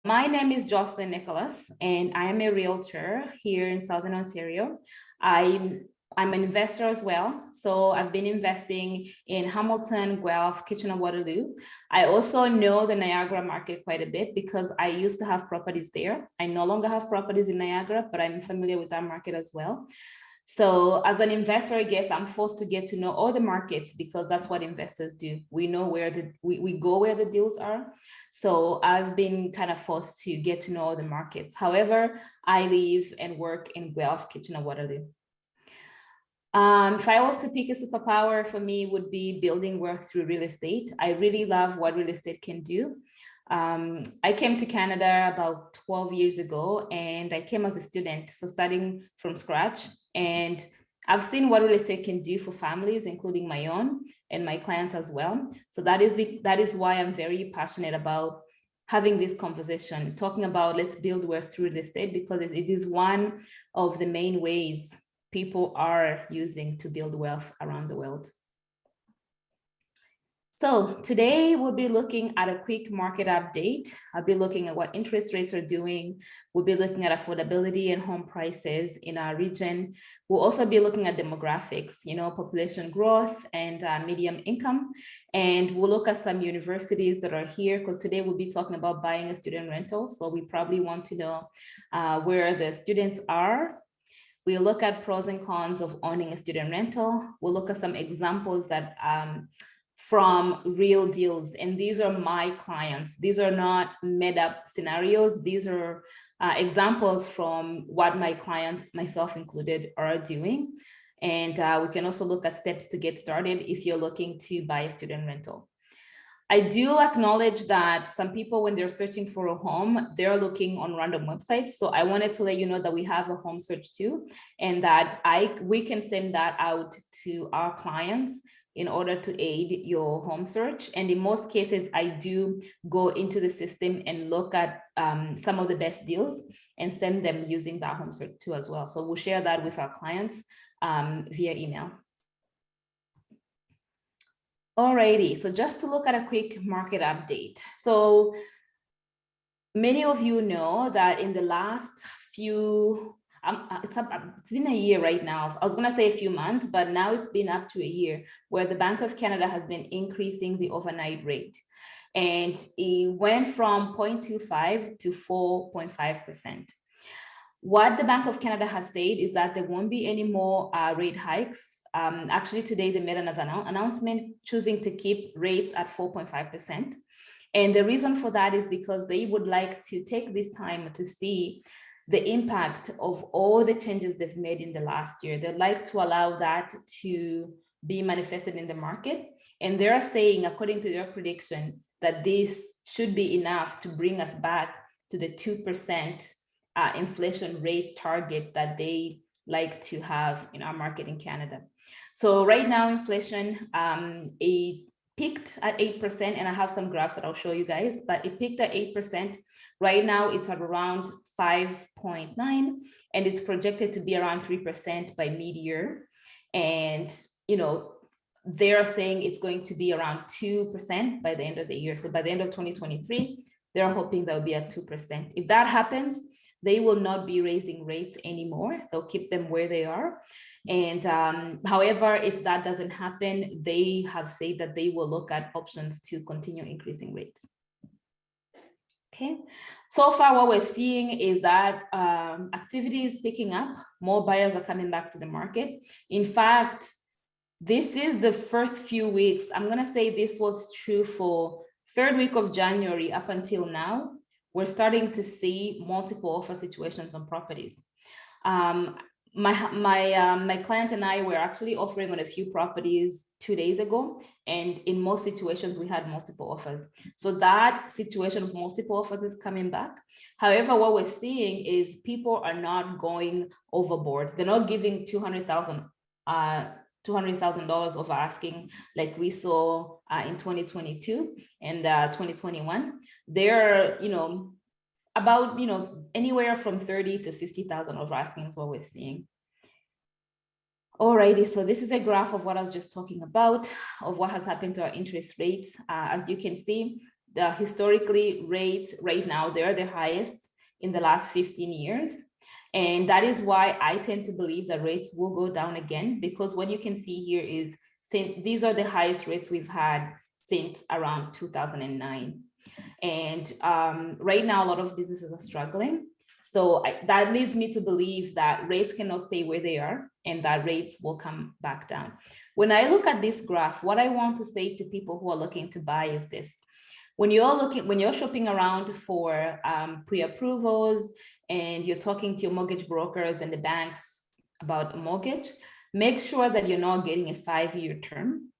My name is Jocelyn Nicholas, and I am a realtor here in Southern Ontario. I'm an investor as well. So I've been investing in Hamilton, Guelph, Kitchener-Waterloo. I also know the Niagara market quite a bit because I used to have properties there. I no longer have properties in Niagara, but I'm familiar with that market as well. So as an investor, I guess I'm forced to get to know all the markets because that's what investors do. We know where we go where the deals are. So I've been kind of forced to get to know all the markets. However, I live and work in Guelph, Kitchener-Waterloo. If I was to pick a superpower, for me would be building wealth through real estate. I really love what real estate can do. I came to Canada about 12 years ago, and I came as a student, so starting from scratch. And I've seen what real estate can do for families, including my own and my clients as well. So that is why I'm very passionate about having this conversation, talking about let's build wealth through real estate, because it is one of the main ways people are using to build wealth around the world. So today we'll be looking at a quick market update. I'll be looking at what interest rates are doing. We'll be looking at affordability and home prices in our region. We'll also be looking at demographics, population growth and median income. And we'll look at some universities that are here, because today we'll be talking about buying a student rental. So we probably want to know where the students are. We'll look at pros and cons of owning a student rental. We'll look at some examples that from real deals. And these are my clients. These are not made up scenarios. These are examples from what my clients, myself included, are doing. And we can also look at steps to get started if you're looking to buy a student rental. I do acknowledge that some people, when they're searching for a home, they're looking on random websites. So I wanted to let you know that we have a home search too, and that we can send that out to our clients in order to aid your home search. And in most cases, I do go into the system and look at some of the best deals and send them using that home search too as well. So we'll share that with our clients via email. Alrighty, so just to look at a quick market update. So many of you know that in the last few, it's been a year right now. I was gonna say a few months, but now it's been up to a year where the Bank of Canada has been increasing the overnight rate. And it went from 0.25 to 4.5%. What the Bank of Canada has said is that there won't be any more rate hikes. Actually, today they made another announcement choosing to keep rates at 4.5%. And the reason for that is because they would like to take this time to see the impact of all the changes they've made in the last year. They'd like to allow that to be manifested in the market. And they're saying, according to their prediction, that this should be enough to bring us back to the 2% inflation rate target that they like to have in our market in Canada. So right now, inflation, it peaked at 8%, and I have some graphs that I'll show you guys, but it peaked at 8%. Right now, it's at around 5.9, and it's projected to be around 3% by mid-year. And, they're saying it's going to be around 2% by the end of the year. So by the end of 2023, they're hoping they'll be at 2%. If that happens, they will not be raising rates anymore. They'll keep them where they are. And however, if that doesn't happen, they have said that they will look at options to continue increasing rates. Okay, so far what we're seeing is that activity is picking up. More buyers are coming back to the market. In fact, this is the first few weeks. I'm gonna say this was true for third week of January up until now. We're starting to see multiple offer situations on properties. My client and I were actually offering on a few properties 2 days ago, and in most situations we had multiple offers. So that situation of multiple offers is coming back. However, what we're seeing is people are not going overboard. They're not giving $200,000 over asking like we saw in 2022 and 2021. They're, about, anywhere from 30 to 50,000 over asking is what we're seeing. Alrighty, so this is a graph of what I was just talking about, of what has happened to our interest rates. As you can see, historically rates right now, they're the highest in the last 15 years. And that is why I tend to believe that rates will go down again, because what you can see here is these are the highest rates we've had since around 2009. And right now, a lot of businesses are struggling. So that leads me to believe that rates cannot stay where they are and that rates will come back down. When I look at this graph, what I want to say to people who are looking to buy is this. When you're shopping around for pre-approvals and you're talking to your mortgage brokers and the banks about a mortgage, make sure that you're not getting a 5-year term.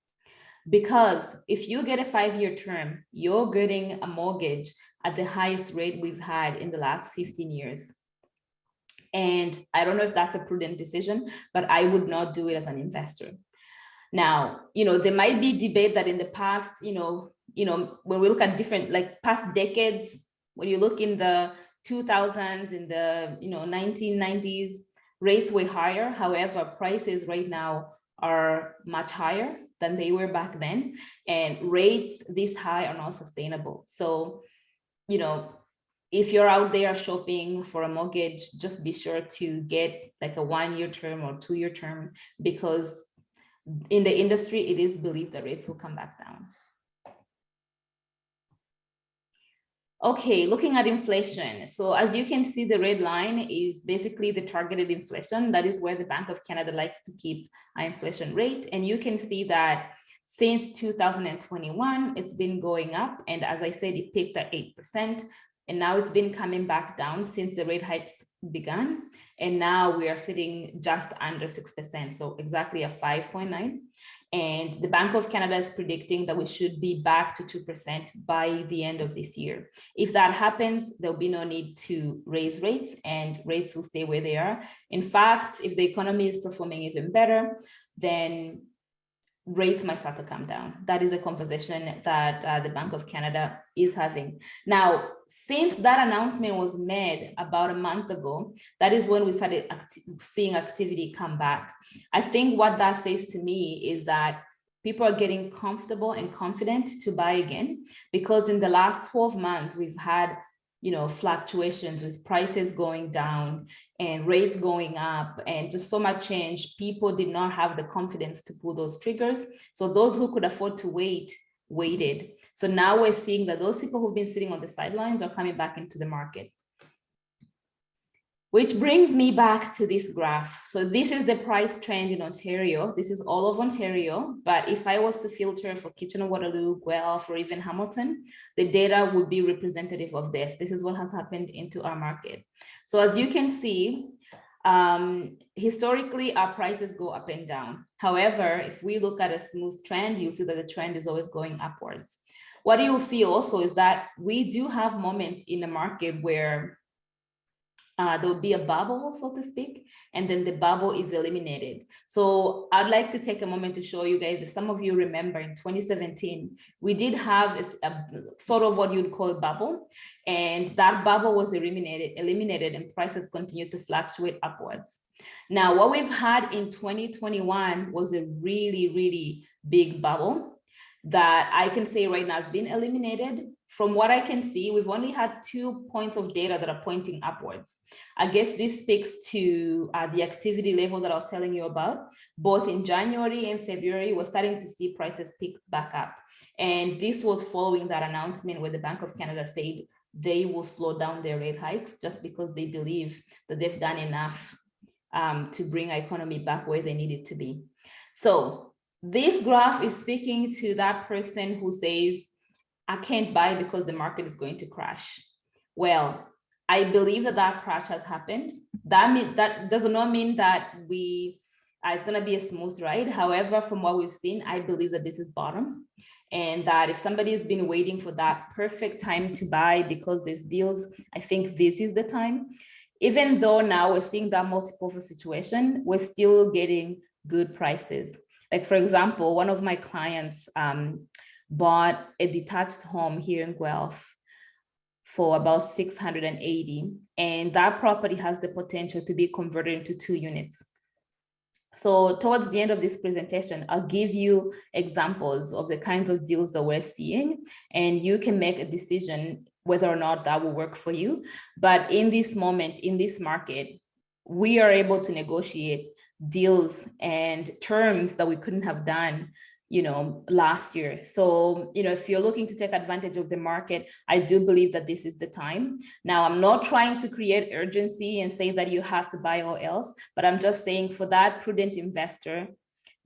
Because if you get a 5-year term, you're getting a mortgage at the highest rate we've had in the last 15 years. And I don't know if that's a prudent decision, but I would not do it as an investor. Now, there might be debate that in the past, when we look at different, like past decades, when you look in the 2000s, in the 1990s, rates were higher. However, prices right now are much higher than they were back then, and rates this high are not sustainable. So, if you're out there shopping for a mortgage, just be sure to get like a 1-year term or 2-year term, because in the industry, it is believed that rates will come back down. Okay, looking at inflation. So as you can see, the red line is basically the targeted inflation. That is where the Bank of Canada likes to keep our inflation rate. And you can see that since 2021, it's been going up. And as I said, it peaked at 8%. And now it's been coming back down since the rate hikes began. And now we are sitting just under 6%. So exactly a 5.9. And the Bank of Canada is predicting that we should be back to 2% by the end of this year. If that happens, there'll be no need to raise rates and rates will stay where they are. In fact, if the economy is performing even better, then rates might start to come down. That is a conversation that the Bank of Canada is having. Now, since that announcement was made about a month ago, that is when we started seeing activity come back. I think what that says to me is that people are getting comfortable and confident to buy again, because in the last 12 months, we've had fluctuations with prices going down and rates going up and just so much change. People did not have the confidence to pull those triggers. So those who could afford to wait, waited. So now we're seeing that those people who've been sitting on the sidelines are coming back into the market. Which brings me back to this graph. So this is the price trend in Ontario. This is all of Ontario. But if I was to filter for Kitchener-Waterloo, Guelph, or even Hamilton, the data would be representative of this. This is what has happened into our market. So as you can see, historically, our prices go up and down. However, if we look at a smooth trend, you'll see that the trend is always going upwards. What you'll see also is that we do have moments in the market where there'll be a bubble, so to speak, and then the bubble is eliminated. So I'd like to take a moment to show you guys, if some of you remember in 2017, we did have a sort of what you'd call a bubble, and that bubble was eliminated and prices continued to fluctuate upwards. Now, what we've had in 2021 was a really, really big bubble that I can say right now has been eliminated. From what I can see, we've only had 2 points of data that are pointing upwards. I guess this speaks to the activity level that I was telling you about. Both in January and February, we're starting to see prices pick back up. And this was following that announcement where the Bank of Canada said they will slow down their rate hikes just because they believe that they've done enough to bring our economy back where they need it to be. So this graph is speaking to that person who says, I can't buy because the market is going to crash. Well, I believe that that crash has happened. That does not mean that it's going to be a smooth ride. However, from what we've seen, I believe that this is bottom, and that if somebody has been waiting for that perfect time to buy because there's deals, I think this is the time. Even though now we're seeing that multiple offer situation, we're still getting good prices. Like, for example, one of my clients bought a detached home here in Guelph for about $680, and that property has the potential to be converted into 2 units. So towards the end of this presentation, I'll give you examples of the kinds of deals that we're seeing, and you can make a decision whether or not that will work for you. But in this moment, in this market, we are able to negotiate deals and terms that we couldn't have done, last year. So, if you're looking to take advantage of the market, I do believe that this is the time. Now, I'm not trying to create urgency and say that you have to buy or else, but I'm just saying for that prudent investor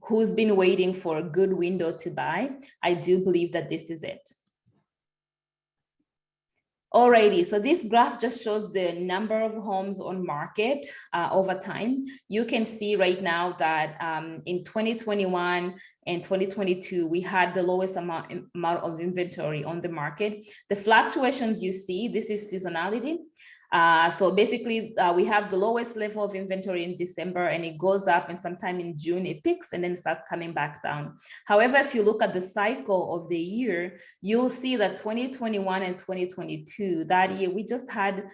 who's been waiting for a good window to buy, I do believe that this is it. Alrighty, so this graph just shows the number of homes on market over time. You can see right now that in 2021 and 2022, we had the lowest amount of inventory on the market. The fluctuations you see, this is seasonality. So basically, we have the lowest level of inventory in December, and it goes up, and sometime in June it peaks and then starts coming back down. However, if you look at the cycle of the year, you'll see that 2021 and 2022, that year, we just had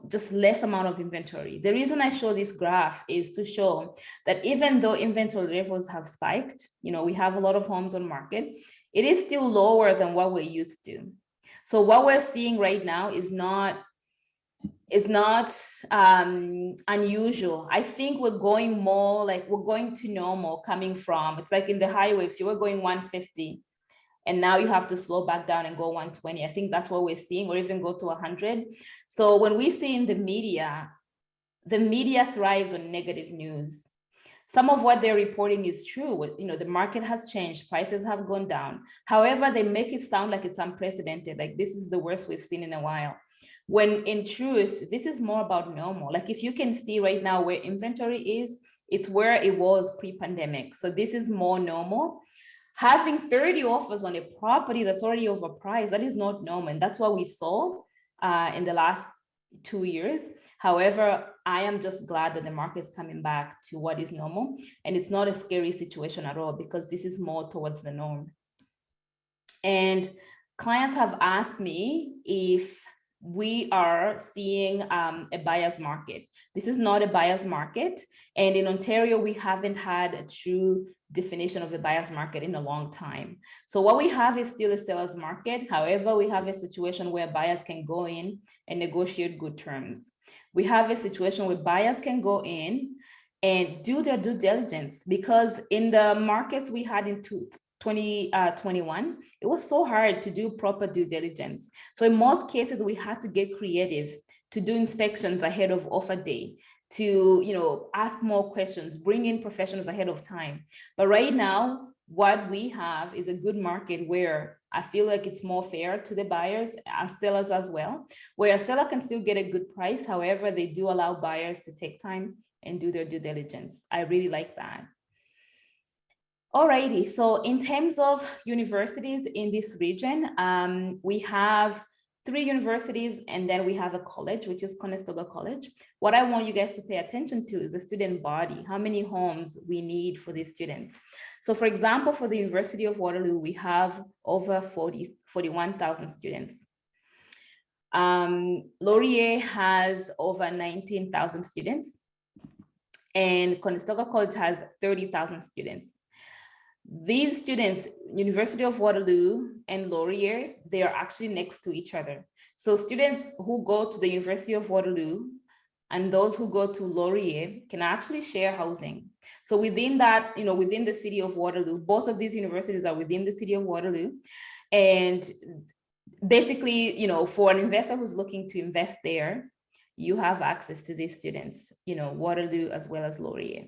just less amount of inventory. The reason I show this graph is to show that even though inventory levels have spiked, we have a lot of homes on market, it is still lower than what we're used to. So what we're seeing right now is not unusual. I think we're going more like we're going to normal coming from, it's like in the highways, you were going 150 and now you have to slow back down and go 120. I think that's what we're seeing, or even go to 100. So when we see in the media thrives on negative news. Some of what they're reporting is true. The market has changed, prices have gone down. However, they make it sound like it's unprecedented, like this is the worst we've seen in a while. When in truth, this is more about normal. Like if you can see right now where inventory is, it's where it was pre-pandemic. So this is more normal. Having 30 offers on a property that's already overpriced, that is not normal. And that's what we saw in the last 2 years. However, I am just glad that the market is coming back to what is normal. And it's not a scary situation at all, because this is more towards the norm. And clients have asked me if we are seeing a buyer's market. This is not a buyer's market. And in Ontario, we haven't had a true definition of a buyer's market in a long time. So what we have is still a seller's market. However, we have a situation where buyers can go in and negotiate good terms. We have a situation where buyers can go in and do their due diligence, because in the markets we had in 2021, it was so hard to do proper due diligence. So in most cases, we had to get creative to do inspections ahead of offer day, to ask more questions, bring in professionals ahead of time. But right now, what we have is a good market where I feel like it's more fair to the buyers, as sellers as well, where a seller can still get a good price. However, they do allow buyers to take time and do their due diligence. I really like that. Alrighty, so in terms of universities in this region, we have 3 universities, and then we have a college, which is Conestoga College. What I want you guys to pay attention to is the student body, how many homes we need for these students. So for example, for the University of Waterloo, we have over 41,000 students. Laurier has over 19,000 students, and Conestoga College has 30,000 students. These students, University of Waterloo and Laurier, they are actually next to each other. So students who go to the University of Waterloo and those who go to Laurier can actually share housing. So within that, within the city of Waterloo, both of these universities are within the city of Waterloo. And basically, for an investor who's looking to invest there, you have access to these students, Waterloo as well as Laurier.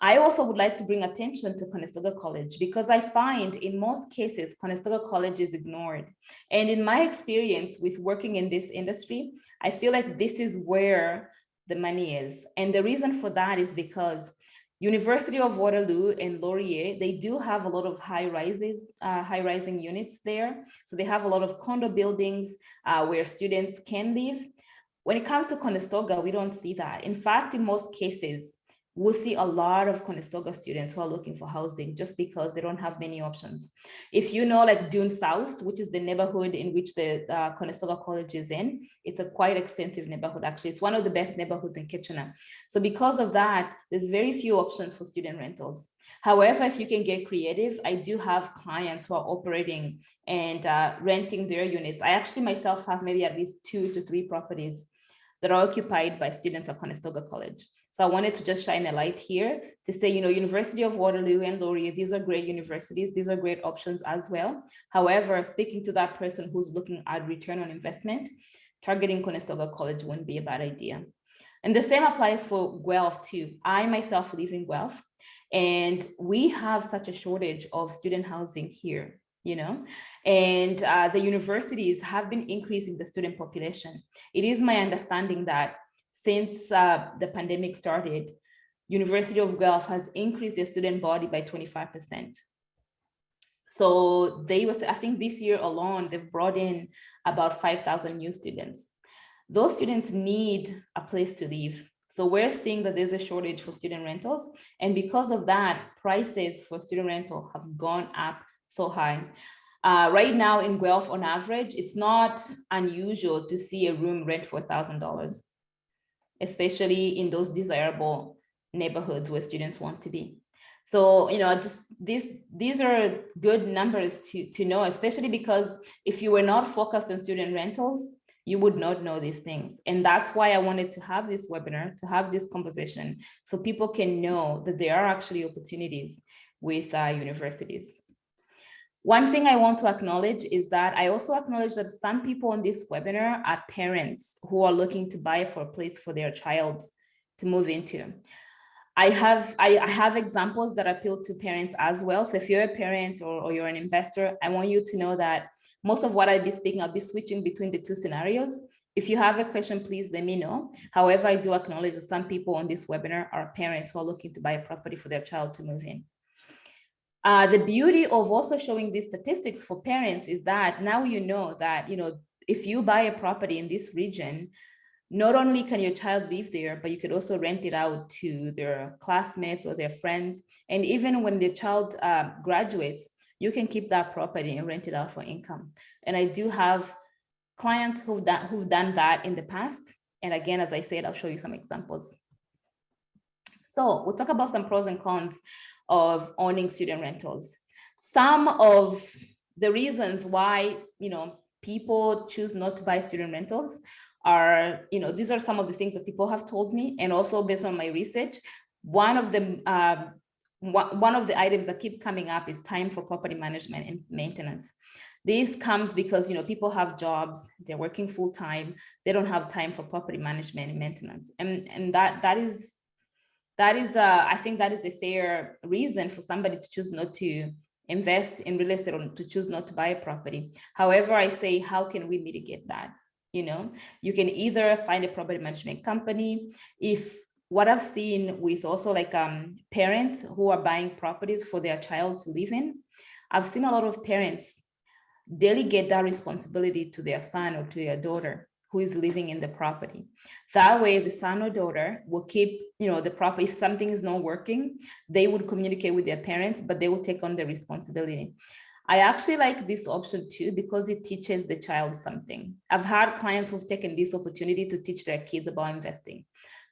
I also would like to bring attention to Conestoga College, because I find in most cases, Conestoga College is ignored. And in my experience with working in this industry, I feel like this is where the money is. And the reason for that is because University of Waterloo and Laurier, they do have a lot of high-rising units there. So they have a lot of condo buildings where students can live. When it comes to Conestoga, we don't see that. In fact, in most cases, we'll see a lot of Conestoga students who are looking for housing just because they don't have many options. If you know, like Dune South, which is the neighborhood in which the Conestoga College is in, it's a quite expensive neighborhood. Actually, it's one of the best neighborhoods in Kitchener. So because of that, there's very few options for student rentals. However, if you can get creative, I do have clients who are operating and renting their units. I actually myself have maybe at least 2 to 3 properties that are occupied by students at Conestoga College. So I wanted to just shine a light here to say, you know, University of Waterloo and Laurier, these are great universities. These are great options as well. However, speaking to that person who's looking at return on investment, targeting Conestoga College wouldn't be a bad idea. And the same applies for Guelph too. I myself live in Guelph, and we have such a shortage of student housing here, you know, and the universities have been increasing the student population. It is my understanding that since the pandemic started, University of Guelph has increased their student body by 25%. So I think this year alone, they've brought in about 5,000 new students. Those students need a place to live. So we're seeing that there's a shortage for student rentals. And because of that, prices for student rental have gone up so high. Right now in Guelph, on average, it's not unusual to see a room rent for $1,000, especially in those desirable neighborhoods where students want to be. So, you know, just these are good numbers to know, especially because if you were not focused on student rentals, you would not know these things. And that's why I wanted to have this webinar, to have this conversation, so people can know that there are actually opportunities with universities. One thing I want to acknowledge is that I also acknowledge that some people on this webinar are parents who are looking to buy for a place for their child to move into. I have examples that appeal to parents as well. So if you're a parent or you're an investor, I want you to know that most of what I'll be speaking, I'll be switching between the two scenarios. If you have a question, please let me know. However, I do acknowledge that some people on this webinar are parents who are looking to buy a property for their child to move in. The beauty of also showing these statistics for parents is that now you know that, you know, if you buy a property in this region, not only can your child live there, but you could also rent it out to their classmates or their friends. And even when the child graduates, you can keep that property and rent it out for income. And I do have clients who've done that in the past. And again, as I said, I'll show you some examples. So we'll talk about some pros and cons of owning student rentals. Some of the reasons why, you know, people choose not to buy student rentals are, you know, these are some of the things that people have told me, and also based on my research, one of the items that keep coming up is time for property management and maintenance. This comes because, you know, people have jobs, they're working full time, they don't have time for property management and maintenance, and that is I think that is the fair reason for somebody to choose not to invest in real estate or to choose not to buy a property. However, I say, how can we mitigate that? You know, you can either find a property management company. If what I've seen with also like parents who are buying properties for their child to live in, I've seen a lot of parents delegate that responsibility to their son or to their daughter who is living in the property. That way, the son or daughter will keep, you know, the property. If something is not working, they would communicate with their parents, but they will take on the responsibility. I actually like this option too, because it teaches the child something. I've had clients who've taken this opportunity to teach their kids about investing,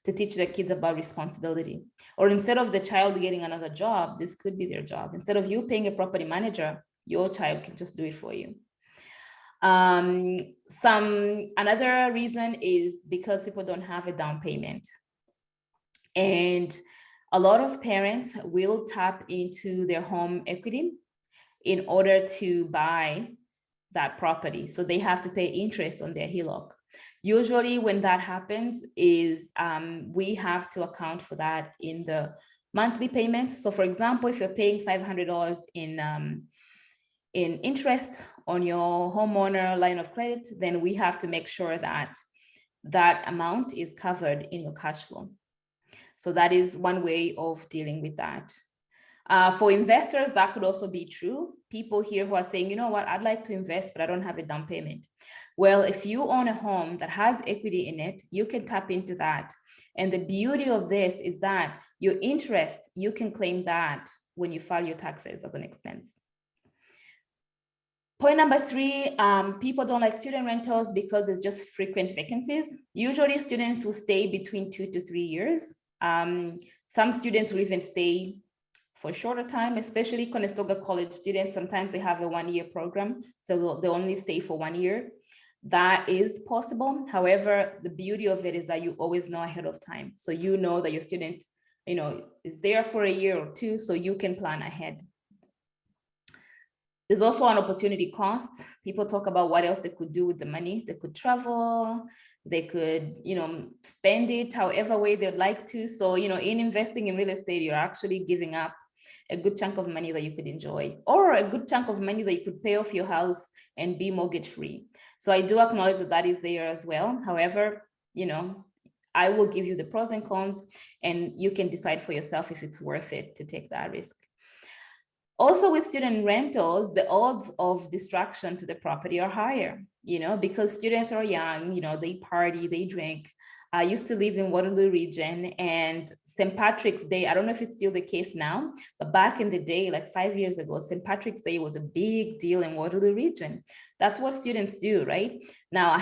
to teach their kids about responsibility. Or instead of the child getting another job, this could be their job. Instead of you paying a property manager, your child can just do it for you. Another reason is because people don't have a down payment. And a lot of parents will tap into their home equity in order to buy that property. So they have to pay interest on their HELOC. Usually when that happens is we have to account for that in the monthly payments. So for example, if you're paying $500 in interest on your homeowner line of credit, then we have to make sure that that amount is covered in your cash flow. So that is one way of dealing with that. For investors, that could also be true. People here who are saying, you know what, I'd like to invest, but I don't have a down payment. Well, if you own a home that has equity in it, you can tap into that And the beauty of this is that your interest, you can claim that when you file your taxes as an expense. Point number 3, people don't like student rentals because there's just frequent vacancies. Usually students will stay between 2 to 3 years. Some students will even stay for a shorter time, especially Conestoga College students. Sometimes they have a 1-year program, so they only stay for 1 year. That is possible. However, the beauty of it is that you always know ahead of time. So you know that your student, is there for a year or 2, so you can plan ahead. There's also an opportunity cost. People talk about what else they could do with the money. They could travel, they could, spend it however way they'd like to. So, in investing in real estate, you're actually giving up a good chunk of money that you could enjoy, or a good chunk of money that you could pay off your house and be mortgage free. So I do acknowledge that that is there as well. However, I will give you the pros and cons, and you can decide for yourself if it's worth it to take that risk. Also, with student rentals, the odds of distraction to the property are higher, because students are young, they party, they drink. I used to live in Waterloo region, and St. Patrick's Day, I don't know if it's still the case now, but back in the day, like 5 years ago, St. Patrick's Day was a big deal in Waterloo region. That's what students do, right? Now,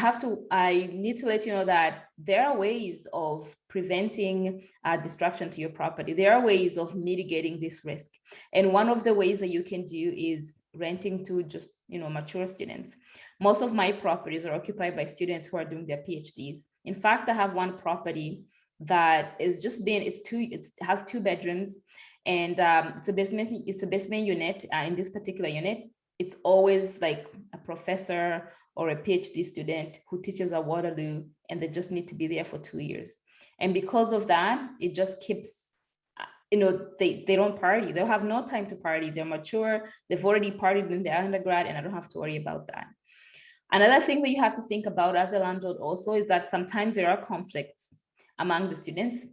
I need to let you know that there are ways of preventing distraction to your property. There are ways of mitigating this risk. And one of the ways that you can do is renting to just, mature students. Most of my properties are occupied by students who are doing their PhDs. In fact, I have one property that is it has 2 bedrooms, and it's a basement unit. In this particular unit, it's always like a professor or a PhD student who teaches at Waterloo, and they just need to be there for 2 years. And because of that, it just keeps, they don't party. They'll have no time to party. They're mature. They've already partied in their undergrad, and I don't have to worry about that. Another thing that you have to think about as a landlord also is that sometimes there are conflicts among the students,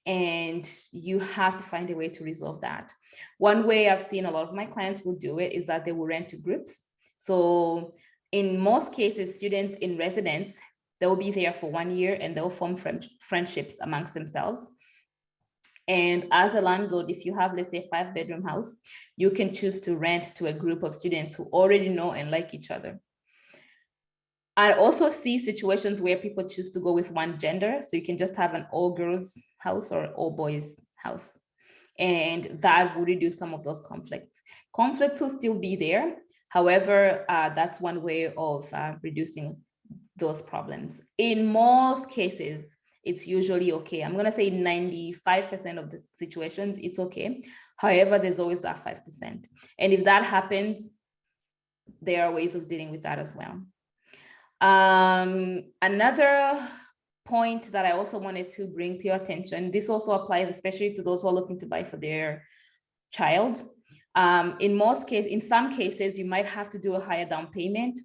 and you have to find a way to resolve that. One way I've seen a lot of my clients will do it is that they will rent to groups. So in most cases, students in residence, they'll be there for 1 year and they'll form friendships amongst themselves. And as a landlord, if you have, let's say, a 5-bedroom house, you can choose to rent to a group of students who already know and like each other. I also see situations where people choose to go with one gender. So you can just have an all-girls house or all-boys house. And that would reduce some of those conflicts. Conflicts will still be there. However, that's one way of reducing those problems. In most cases, it's usually okay. I'm going to say 95% of the situations, it's okay. However, there's always that 5%. And if that happens, there are ways of dealing with that as well. Another point that I also wanted to bring to your attention, this also applies especially to those who are looking to buy for their child. In some cases, you might have to do a higher down payment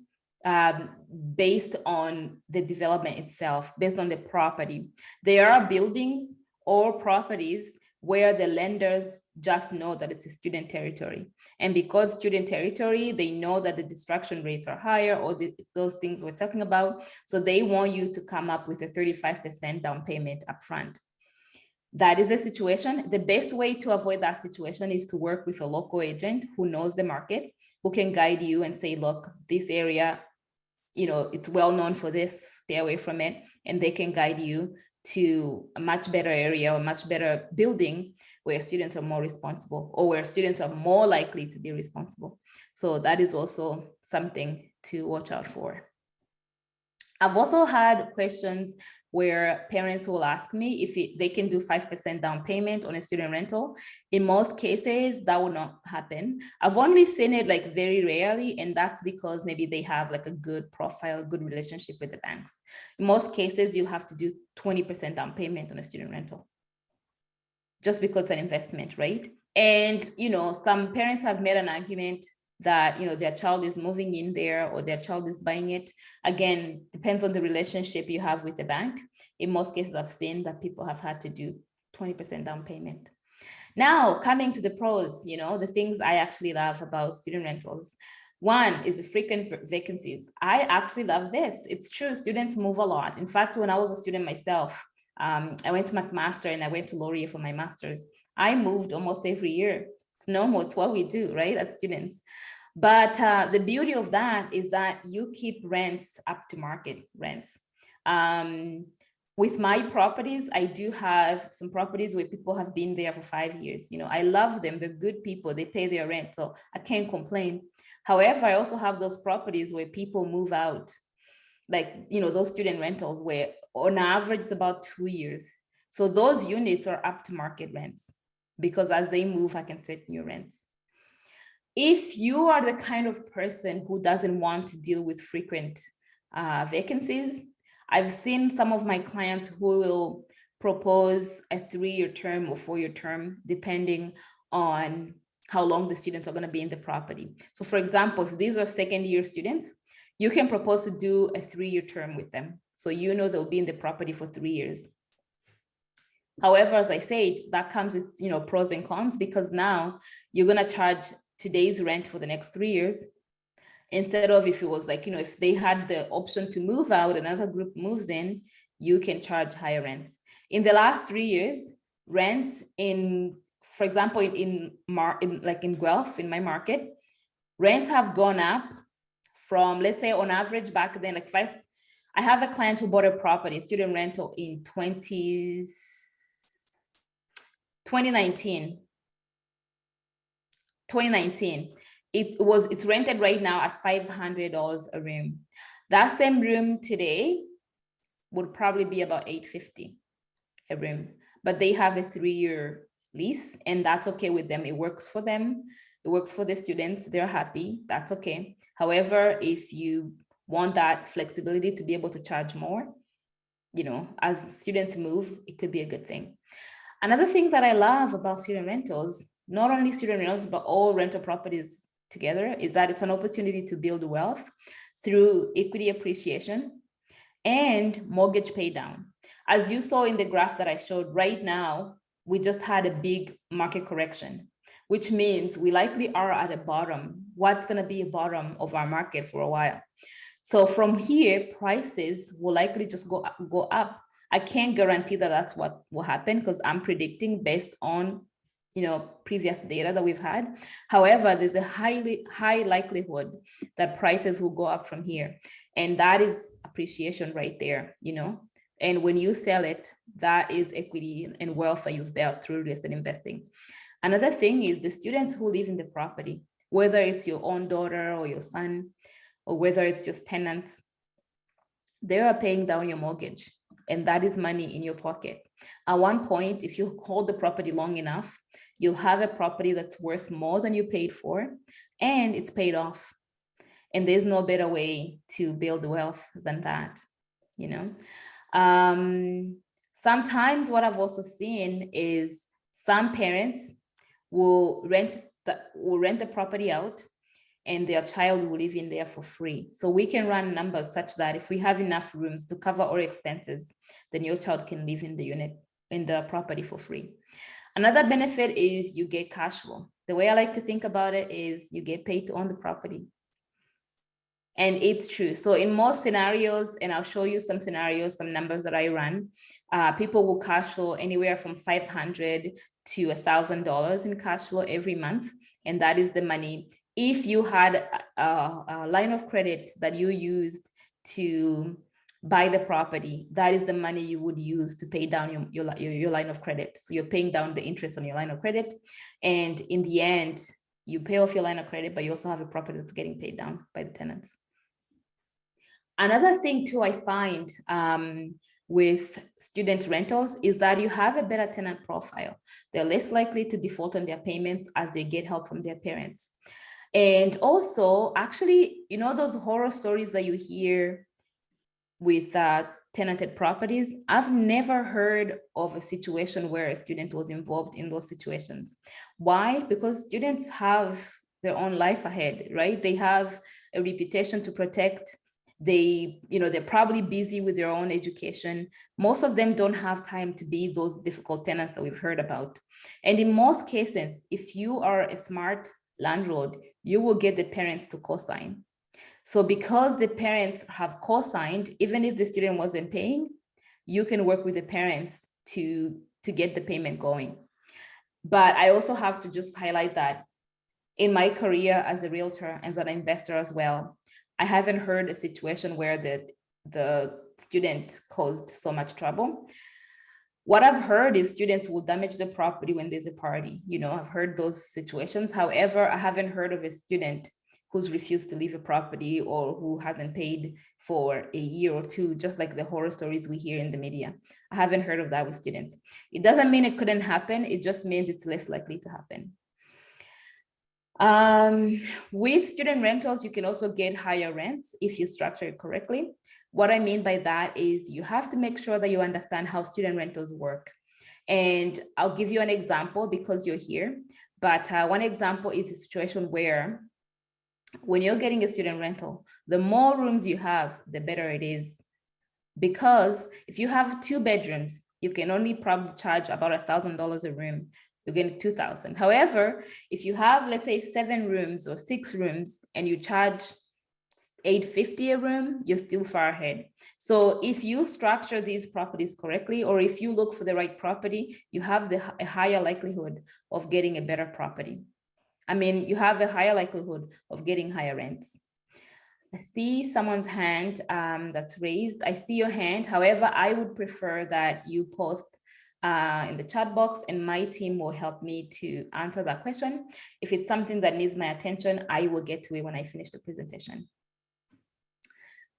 based on the development itself, based on the property. There are buildings or properties where the lenders just know that it's a student territory. And because student territory, they know that the distraction rates are higher, or those things we're talking about. So they want you to come up with a 35% down payment upfront. That is the situation. The best way to avoid that situation is to work with a local agent who knows the market, who can guide you and say, look, this area, it's well known for this, stay away from it. And they can guide you to a much better area or much better building where students are more responsible, or where students are more likely to be responsible. So that is also something to watch out for. I've also had questions where parents will ask me if they can do 5% down payment on a student rental. In most cases, that will not happen. I've only seen it like very rarely, and that's because maybe they have like a good profile, good relationship with the banks. In most cases, you'll have to do 20% down payment on a student rental, just because it's an investment, right? And, some parents have made an argument that, their child is moving in there or their child is buying it. Again, depends on the relationship you have with the bank. In most cases, I've seen that people have had to do 20% down payment. Now, coming to the pros, the things I actually love about student rentals. One is the frequent vacancies. I actually love this. It's true, students move a lot. In fact, when I was a student myself, I went to McMaster and I went to Laurier for my master's. I moved almost every year. It's normal. It's what we do, right, as students. But the beauty of that is that you keep rents up to market rents. With my properties, I do have some properties where people have been there for 5 years. You know, I love them. They're good people. They pay their rent, so I can't complain. However, I also have those properties where people move out, like, you know, those student rentals where on average it's about 2 years. So those units are up to market rents because as they move, I can set new rents. If you are the kind of person who doesn't want to deal with frequent vacancies, I've seen some of my clients who will propose a 3-year term or 4-year term, depending on how long the students are going to be in the property. So for example, if these are second-year students, you can propose to do a 3-year term with them. So you know they'll be in the property for 3 years. However, as I said, that comes with, you know, pros and cons, because now you're going to charge today's rent for the next 3 years, instead of if it was like, you know, if they had the option to move out, another group moves in, you can charge higher rents. In the last 3 years, rents in, for example, in Guelph, in my market, rents have gone up from, let's say on average back then, like if I have a client who bought a property, student rental in 2019. It's rented right now at $500 a room. That same room today would probably be about $850 a room, but they have a 3-year lease, and that's okay with them. It works for them. It works for the students. They're happy. That's okay. However, if you want that flexibility to be able to charge more, you know, as students move, it could be a good thing. Another thing that I love about student rentals, not only student rentals, but all rental properties together, is that it's an opportunity to build wealth through equity appreciation and mortgage pay down. As you saw in the graph that I showed, right now, we just had a big market correction, which means we likely are at a bottom. What's going to be a bottom of our market for a while. So from here, prices will likely just go up. I can't guarantee that that's what will happen, because I'm predicting based on, you know, previous data that we've had. However, there's a high likelihood that prices will go up from here. And that is appreciation right there, you know. And when you sell it, that is equity and wealth that you've built through real estate investing. Another thing is the students who live in the property, whether it's your own daughter or your son, or whether it's just tenants, they are paying down your mortgage, and that is money in your pocket. At one point, if you hold the property long enough, you'll have a property that's worth more than you paid for, and it's paid off. And there's no better way to build wealth than that, you know. Sometimes what I've also seen is some parents will rent the property out, and their child will live in there for free. So we can run numbers such that if we have enough rooms to cover all expenses, then your child can live in the unit, in the property for free. Another benefit is you get cash flow. The way I like to think about it is you get paid to own the property. And it's true. So in most scenarios, and I'll show you some scenarios, some numbers that I run, people will cash flow anywhere from $500 to $1,000 in cash flow every month. And that is the money. If you had a line of credit that you used to buy the property, that is the money you would use to pay down your line of credit. So you're paying down the interest on your line of credit. And in the end, you pay off your line of credit, but you also have a property that's getting paid down by the tenants. Another thing too I find with student rentals is that you have a better tenant profile. They're less likely to default on their payments as they get help from their parents. And also, actually, you know, those horror stories that you hear with tenanted properties, I've never heard of a situation where a student was involved in those situations. Why? Because students have their own life ahead, right? They have a reputation to protect. They're probably busy with their own education. Most of them don't have time to be those difficult tenants that we've heard about. And in most cases, if you are a smart landlord, you will get the parents to co-sign. So because the parents have co-signed, even if the student wasn't paying, you can work with the parents to get the payment going. But I also have to just highlight that in my career as a realtor, as an investor as well, I haven't heard a situation where the student caused so much trouble. What I've heard is students will damage the property when there's a party. You know, I've heard those situations. However, I haven't heard of a student who's refused to leave a property or who hasn't paid for a year or two, just like the horror stories we hear in the media. I haven't heard of that with students. It doesn't mean it couldn't happen. It just means it's less likely to happen. With student rentals, you can also get higher rents if you structure it correctly. What I mean by that is you have to make sure that you understand how student rentals work. And I'll give you an example because you're here. But one example is a situation where when you're getting a student rental, the more rooms you have, the better it is. Because if you have 2 bedrooms, you can only probably charge about $1,000 a room. You're getting $2,000. However, if you have, let's say, 7 rooms or 6 rooms and you charge $850 a room, you're still far ahead. So if you structure these properties correctly, or if you look for the right property, you have a higher likelihood of getting a better property. I mean, you have a higher likelihood of getting higher rents. I see someone's hand that's raised. I see your hand. However, I would prefer that you post in the chat box and my team will help me to answer that question. If it's something that needs my attention, I will get to it when I finish the presentation.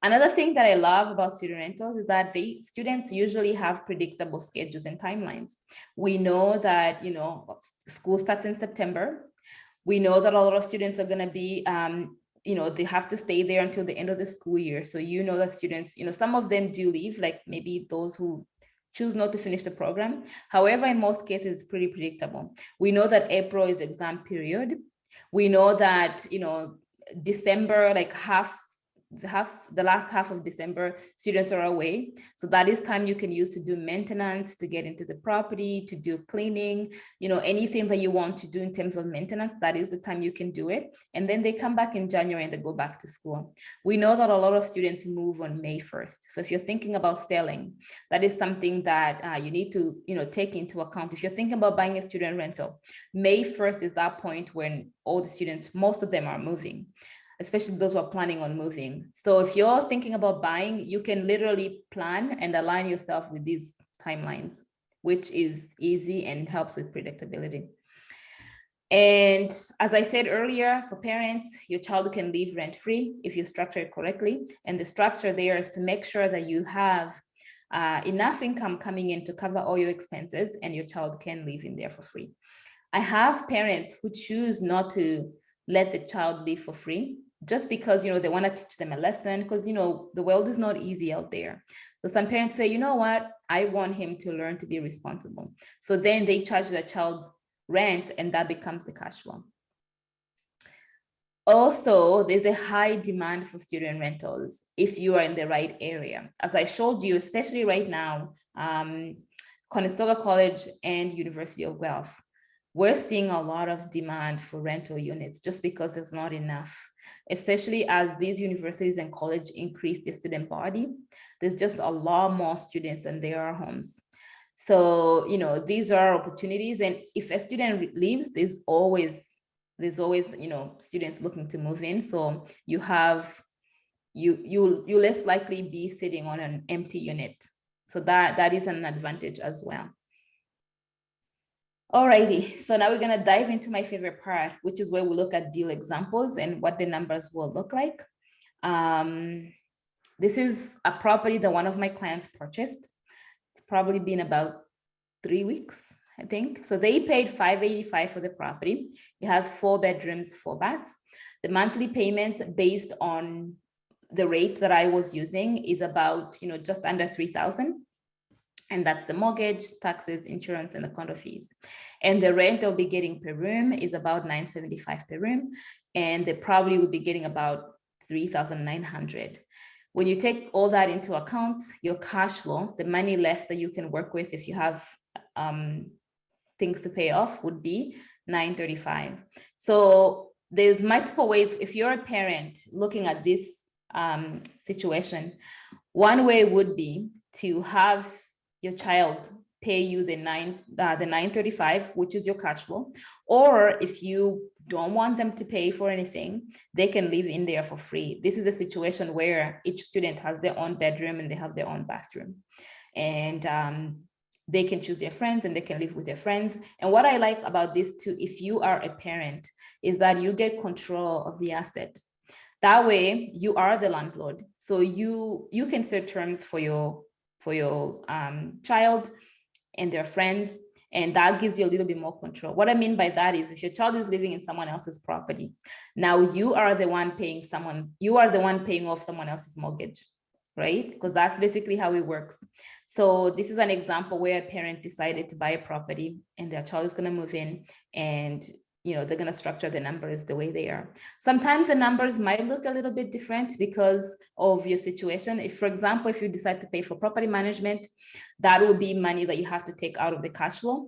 Another thing that I love about student rentals is that students usually have predictable schedules and timelines. We know that, you know, school starts in September. We know that a lot of students are going to be, you know, they have to stay there until the end of the school year. So, you know, that students, you know, some of them do leave, like maybe those who choose not to finish the program. However, in most cases, it's pretty predictable. We know that April is exam period. We know that, you know, December, like the last half of December, students are away. So that is time you can use to do maintenance, to get into the property, to do cleaning, you know, anything that you want to do in terms of maintenance, that is the time you can do it. And then they come back in January and they go back to school. We know that a lot of students move on May 1st. So if you're thinking about selling, that is something that you need to, you know, take into account. If you're thinking about buying a student rental, May 1st is that point when all the students, most of them are moving, especially those who are planning on moving. So if you're thinking about buying, you can literally plan and align yourself with these timelines, which is easy and helps with predictability. And as I said earlier, for parents, your child can live rent-free if you structure it correctly. And the structure there is to make sure that you have enough income coming in to cover all your expenses and your child can live in there for free. I have parents who choose not to let the child live for free just because, you know, they want to teach them a lesson because, you know, the world is not easy out there. So some parents say, you know what, I want him to learn to be responsible. So then they charge the child rent and that becomes the cash flow. Also, there's a high demand for student rentals if you are in the right area. As I showed you, especially right now, Conestoga College and University of Guelph, we're seeing a lot of demand for rental units just because there's not enough, especially as these universities and college increase their student body. There's just a lot more students than there are homes. So, you know, these are opportunities. And if a student leaves, there's always, you know, students looking to move in. So you have, you less likely be sitting on an empty unit. So that is an advantage as well. Alrighty, so now we're gonna dive into my favorite part, which is where we look at deal examples and what the numbers will look like. This is a property that one of my clients purchased. It's probably been about 3 weeks, I think. So they paid $585 for the property. It has 4 bedrooms, 4 baths. The monthly payment based on the rate that I was using is about, you know, just under $3,000. And that's the mortgage, taxes, insurance, and the condo fees. And the rent they'll be getting per room is about $975 per room. And they probably will be getting about $3,900. When you take all that into account, your cash flow, the money left that you can work with if you have things to pay off, would be $935. So there's multiple ways. If you're a parent looking at this situation, one way would be to have your child pay you the 935, which is your cash flow, or if you don't want them to pay for anything, they can live in there for free. This is a situation where each student has their own bedroom and they have their own bathroom, and they can choose their friends and they can live with their friends. And what I like about this too, if you are a parent, is that you get control of the asset. That way you are the landlord, so you can set terms for your child and their friends, and that gives you a little bit more control. What I mean by that is, if your child is living in someone else's property, now you are the one paying off someone else's mortgage, right? Because that's basically how it works. So this is an example where a parent decided to buy a property and their child is going to move in, and they're going to structure the numbers the way they are. Sometimes the numbers might look a little bit different because of your situation. If, for example, if you decide to pay for property management, that will be money that you have to take out of the cash flow.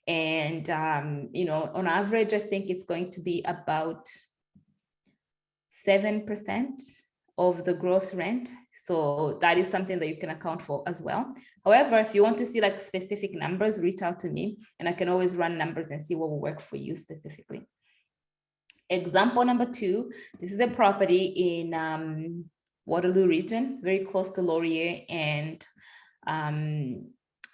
And, on average, I think it's going to be about 7% of the gross rent. So that is something that you can account for as well. However, if you want to see like specific numbers, reach out to me and I can always run numbers and see what will work for you specifically. Example number 2, this is a property in Waterloo region, very close to Laurier and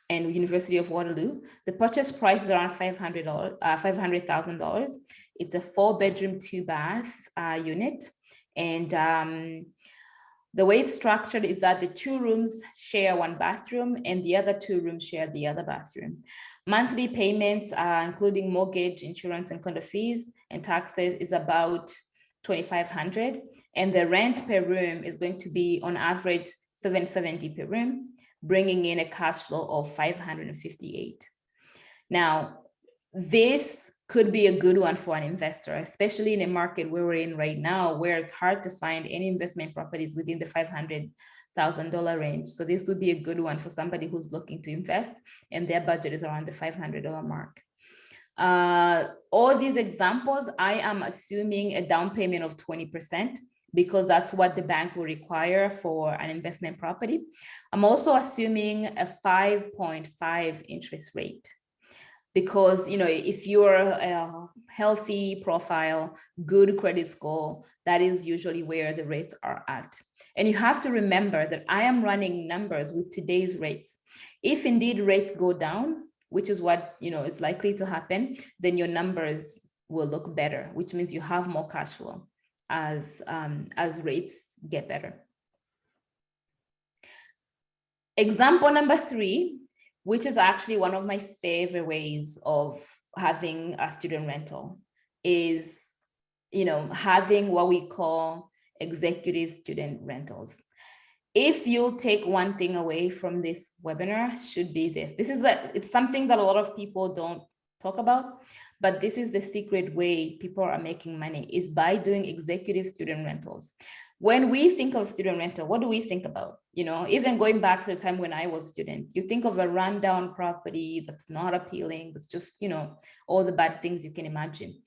University of Waterloo. The purchase price is around $500,000. It's a 4-bedroom, 2-bath unit. And the way it's structured is that the 2 rooms share 1 bathroom and the other 2 rooms share the other bathroom. Monthly payments, including mortgage, insurance, and condo fees and taxes, is about $2,500. And the rent per room is going to be on average $770 per room, bringing in a cash flow of $558. Now, this could be a good one for an investor, especially in a market where we're in right now, where it's hard to find any investment properties within the $500,000 range. So this would be a good one for somebody who's looking to invest and their budget is around the $500 mark. All these examples, I am assuming a down payment of 20%, because that's what the bank will require for an investment property. I'm also assuming a 5.5 interest rate, because if you're a healthy profile, good credit score, that is usually where the rates are at. And you have to remember that I am running numbers with today's rates. If indeed rates go down, which is what is likely to happen, then your numbers will look better, which means you have more cash flow as rates get better. Example number 3, which is actually one of my favorite ways of having a student rental, is, having what we call executive student rentals. If you'll take one thing away from this webinar, should be this. It's something that a lot of people don't talk about, but this is the secret way people are making money, is by doing executive student rentals. When we think of student rental, what do we think about? Even going back to the time when I was a student, you think of a rundown property that's not appealing. That's just, all the bad things you can imagine.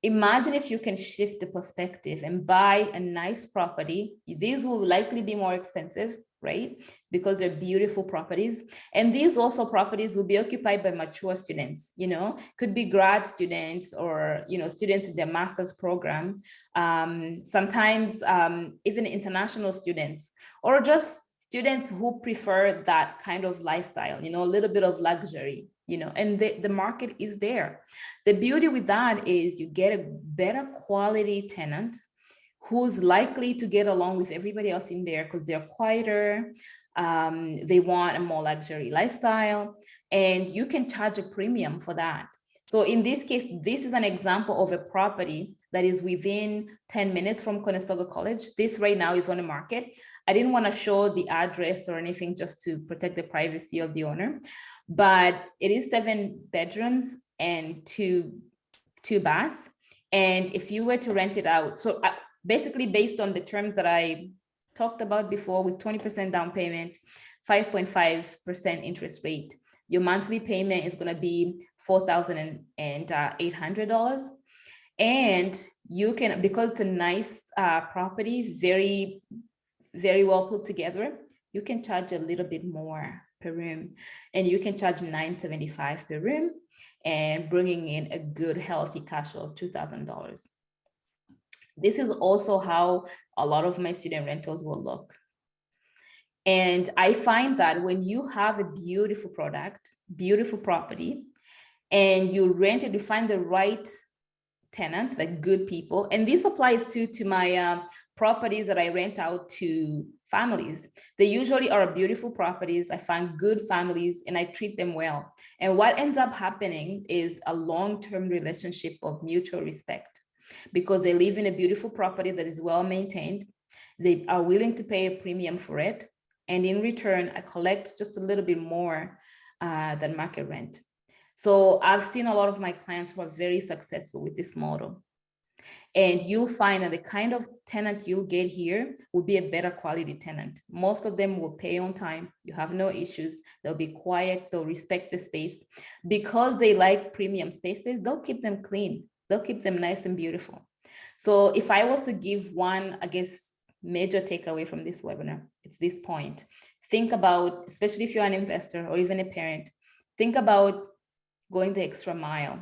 Imagine if you can shift the perspective and buy a nice property. These will likely be more expensive, right? Because they're beautiful properties. And these also properties will be occupied by mature students, could be grad students or, students in their master's program. Sometimes even international students, or just students who prefer that kind of lifestyle, a little bit of luxury, and the market is there. The beauty with that is you get a better quality tenant who's likely to get along with everybody else in there because they're quieter, they want a more luxury lifestyle, and you can charge a premium for that. So in this case, this is an example of a property that is within 10 minutes from Conestoga College. This right now is on the market. I didn't want to show the address or anything just to protect the privacy of the owner, but it is 7 bedrooms and two baths. And if you were to rent it out, so basically based on the terms that I talked about before, with 20% down payment, 5.5% interest rate, your monthly payment is going to be $4,800. And you can, because it's a nice property, very, very well put together, you can charge a little bit more per room, and you can charge $975 per room and bringing in a good, healthy cash flow of $2,000. This is also how a lot of my student rentals will look. And I find that when you have a beautiful product, beautiful property, and you rent it, you find the right tenant, like good people. And this applies to my properties that I rent out to families. They usually are beautiful properties. I find good families and I treat them well. And what ends up happening is a long-term relationship of mutual respect, because they live in a beautiful property that is well maintained. They are willing to pay a premium for it. And in return, I collect just a little bit more than market rent. So I've seen a lot of my clients who are very successful with this model. And you'll find that the kind of tenant you'll get here will be a better quality tenant. Most of them will pay on time. You have no issues. They'll be quiet. They'll respect the space. Because they like premium spaces, they'll keep them clean. They'll keep them nice and beautiful. So if I was to give one, I guess, major takeaway from this webinar, it's this point. Think about, especially if you're an investor or even a parent, think about going the extra mile.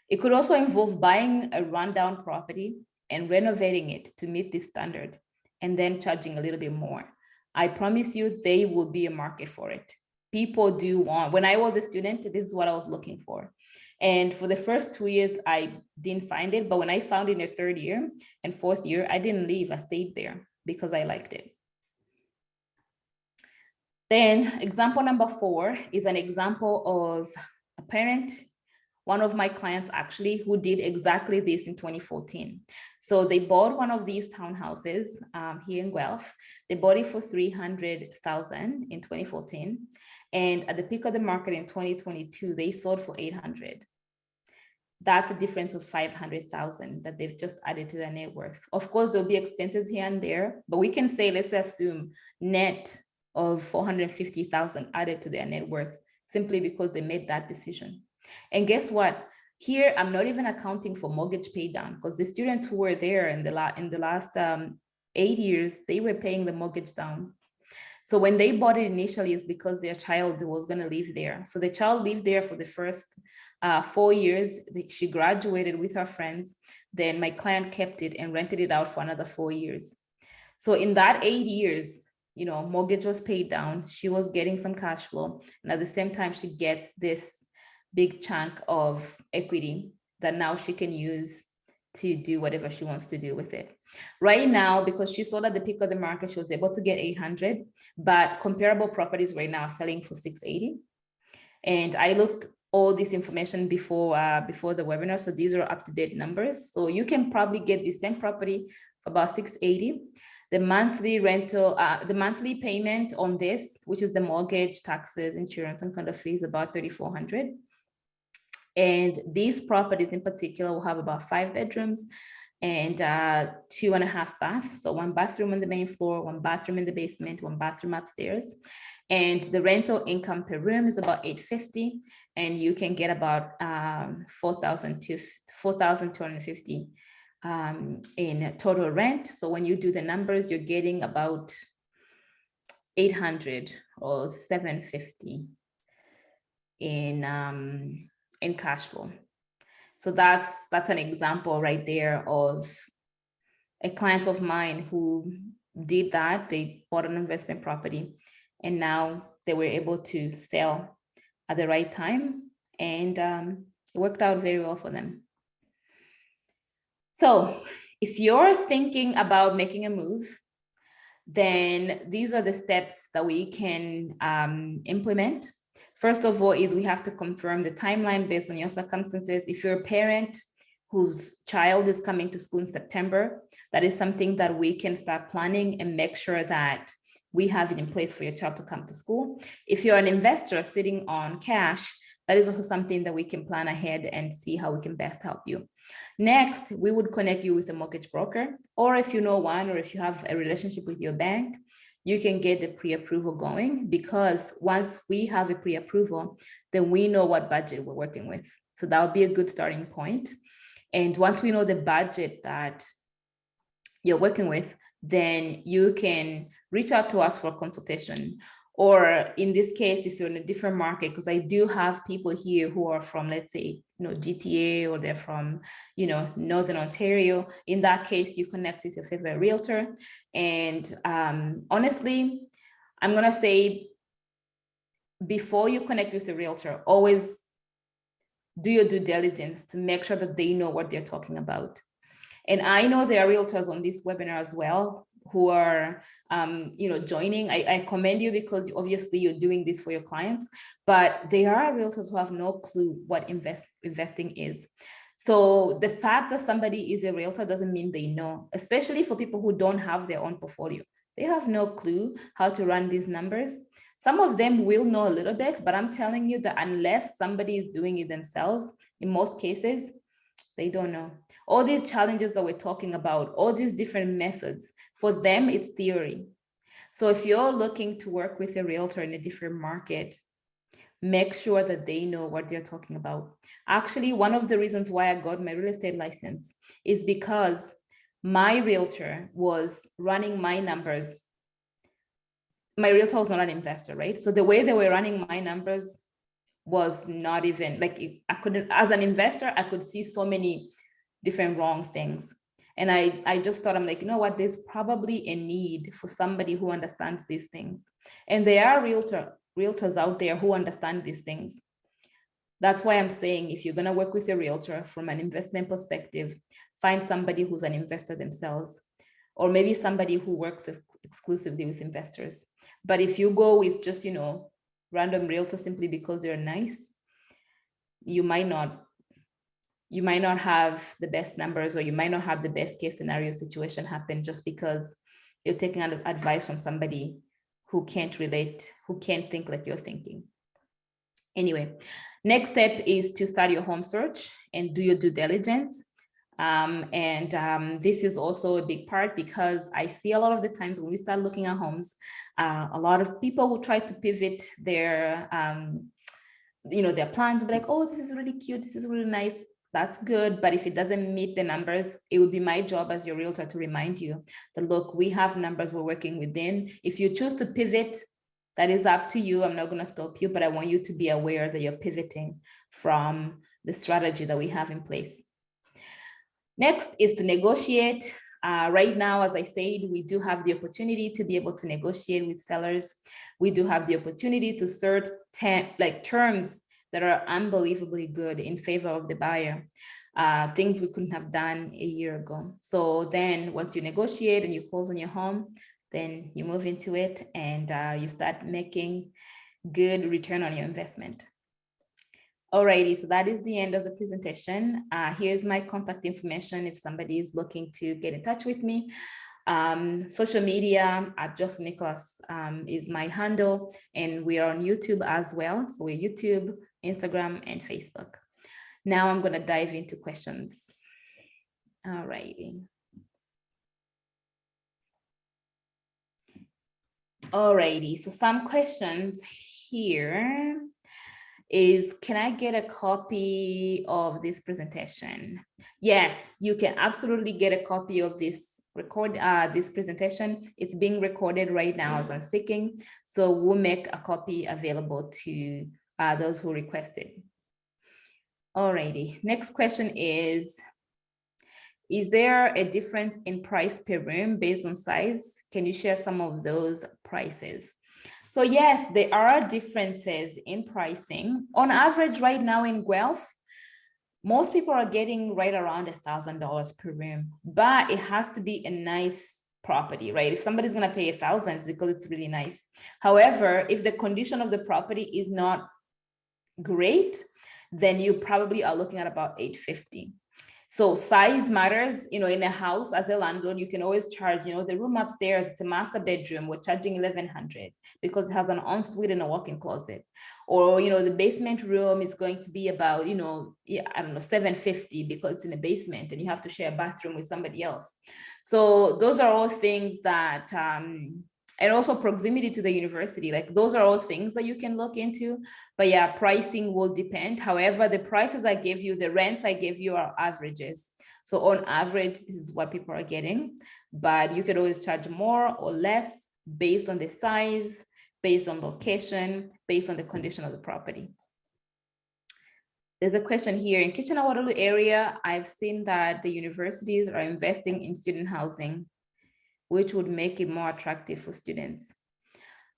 It could also involve buying a rundown property and renovating it to meet this standard, and then charging a little bit more. I promise you, there will be a market for it. People do want, when I was a student, this is what I was looking for. And for the first 2 years, I didn't find it. But when I found it in the third year and fourth year, I didn't leave. I stayed there because I liked it. Then example number 4 is an example of a parent, one of my clients actually, who did exactly this in 2014. So they bought one of these townhouses here in Guelph. They bought it for $300,000 in 2014. And at the peak of the market in 2022, they sold for $800,000. That's a difference of $500,000 that they've just added to their net worth. Of course, there'll be expenses here and there, but we can say, let's assume net of $450,000 added to their net worth, simply because they made that decision. And guess what? Here, I'm not even accounting for mortgage pay down, because the students who were there in the last 8 years, they were paying the mortgage down. So when they bought it initially, it's because their child was going to live there. So the child lived there for the first 4 years. She graduated with her friends. Then my client kept it and rented it out for another 4 years. So in that 8 years, you know, mortgage was paid down. She was getting some cash flow. And at the same time, she gets this big chunk of equity that now she can use to do whatever she wants to do with it. Right now, because she sold at the peak of the market, she was able to get 800, but comparable properties right now are selling for 680. And I looked all this information before the webinar. So these are up-to-date numbers. So you can probably get the same property for about 680. The monthly rental, the monthly payment on this, which is the mortgage, taxes, insurance, and condo fees, about $3,400. And these properties in particular will have about 5 bedrooms and 2.5 baths. So 1 bathroom on the main floor, 1 bathroom in the basement, 1 bathroom upstairs. And the rental income per room is about $850, and you can get about $4,250 in total rent. So when you do the numbers, you're getting about $800 or $750 in cash flow. So that's an example right there of a client of mine who did that. They bought an investment property and now they were able to sell at the right time, and it worked out very well for them. So if you're thinking about making a move, then these are the steps that we can implement. First of all, is we have to confirm the timeline based on your circumstances. If you're a parent whose child is coming to school in September, that is something that we can start planning and make sure that we have it in place for your child to come to school. If you're an investor sitting on cash, that is also something that we can plan ahead and see how we can best help you. Next, we would connect you with a mortgage broker, or if you know one, or if you have a relationship with your bank, you can get the pre-approval going, because once we have a pre-approval, then we know what budget we're working with. So that would be a good starting point. And once we know the budget that you're working with, then you can reach out to us for a consultation, Or in this case, if you're in a different market, because I do have people here who are from, let's say, GTA, or they're from, Northern Ontario. In that case, you connect with your favorite realtor. And honestly, I'm going to say, before you connect with the realtor, always do your due diligence to make sure that they know what they're talking about. And I know there are realtors on this webinar as well who are, joining. I commend you, because obviously you're doing this for your clients, but there are realtors who have no clue what investing is. So the fact that somebody is a realtor doesn't mean they know, especially for people who don't have their own portfolio. They have no clue how to run these numbers. Some of them will know a little bit, but I'm telling you that unless somebody is doing it themselves, in most cases, they don't know. All these challenges that we're talking about, all these different methods, for them, it's theory. So if you're looking to work with a realtor in a different market, make sure that they know what they're talking about. Actually, one of the reasons why I got my real estate license is because my realtor was running my numbers. My realtor was not an investor, right? So the way they were running my numbers was not even like, I couldn't, as an investor, I could see so many different wrong things. And I just thought, I'm like, you know what, there's probably a need for somebody who understands these things. And there are realtors out there who understand these things. That's why I'm saying, if you're going to work with a realtor from an investment perspective, find somebody who's an investor themselves, or maybe somebody who works exclusively with investors. But if you go with just, random realtors simply because they're nice, you might not have the best numbers, or you might not have the best case scenario situation happen just because you're taking advice from somebody who can't relate, who can't think like you're thinking. Anyway, next step is to start your home search and do your due diligence. This is also a big part, because I see a lot of the times when we start looking at homes, a lot of people will try to pivot their their plans, be like, oh, this is really cute, this is really nice, that's good. But if it doesn't meet the numbers, it would be my job as your realtor to remind you that, look, we have numbers we're working within. If you choose to pivot, that is up to you. I'm not going to stop you, but I want you to be aware that you're pivoting from the strategy that we have in place. Next is to negotiate. Right now, as I said, we do have the opportunity to be able to negotiate with sellers. We do have the opportunity to set terms that are unbelievably good in favor of the buyer, things we couldn't have done a year ago. So then once you negotiate and you close on your home, then you move into it and you start making good return on your investment. Alrighty, so that is the end of the presentation. Here's my contact information if somebody is looking to get in touch with me. Social media at Justin Nicholas is my handle, and we are on YouTube as well. So we're YouTube, Instagram, and Facebook. Now I'm going to dive into questions. Alrighty. Alrighty, so some questions here is, can I get a copy of this presentation? Yes, you can absolutely get a copy of this presentation. It's being recorded right now as I'm speaking. So we'll make a copy available to those who requested. Alrighty, next question is there a difference in price per room based on size? Can you share some of those prices? So yes, there are differences in pricing. On average right now in Guelph, most people are getting right around $1,000 per room, but it has to be a nice property, right? If somebody's gonna pay $1,000, it's because it's really nice. However, if the condition of the property is not great, then you probably are looking at about $850. So size matters, in a house. As a landlord, you can always charge, the room upstairs, it's a master bedroom, we're charging $1,100 because it has an ensuite and a walk-in closet. Or, the basement room is going to be about, I don't know, $750 because it's in a basement and you have to share a bathroom with somebody else. So those are all things that, and also proximity to the university, like those are all things that you can look into. But yeah, pricing will depend. However, the prices I gave you, the rents I gave you are averages. So on average, this is what people are getting, but you could always charge more or less based on the size, based on location, based on the condition of the property. There's a question here. In Kitchener-Waterloo area, I've seen that the universities are investing in student housing, which would make it more attractive for students.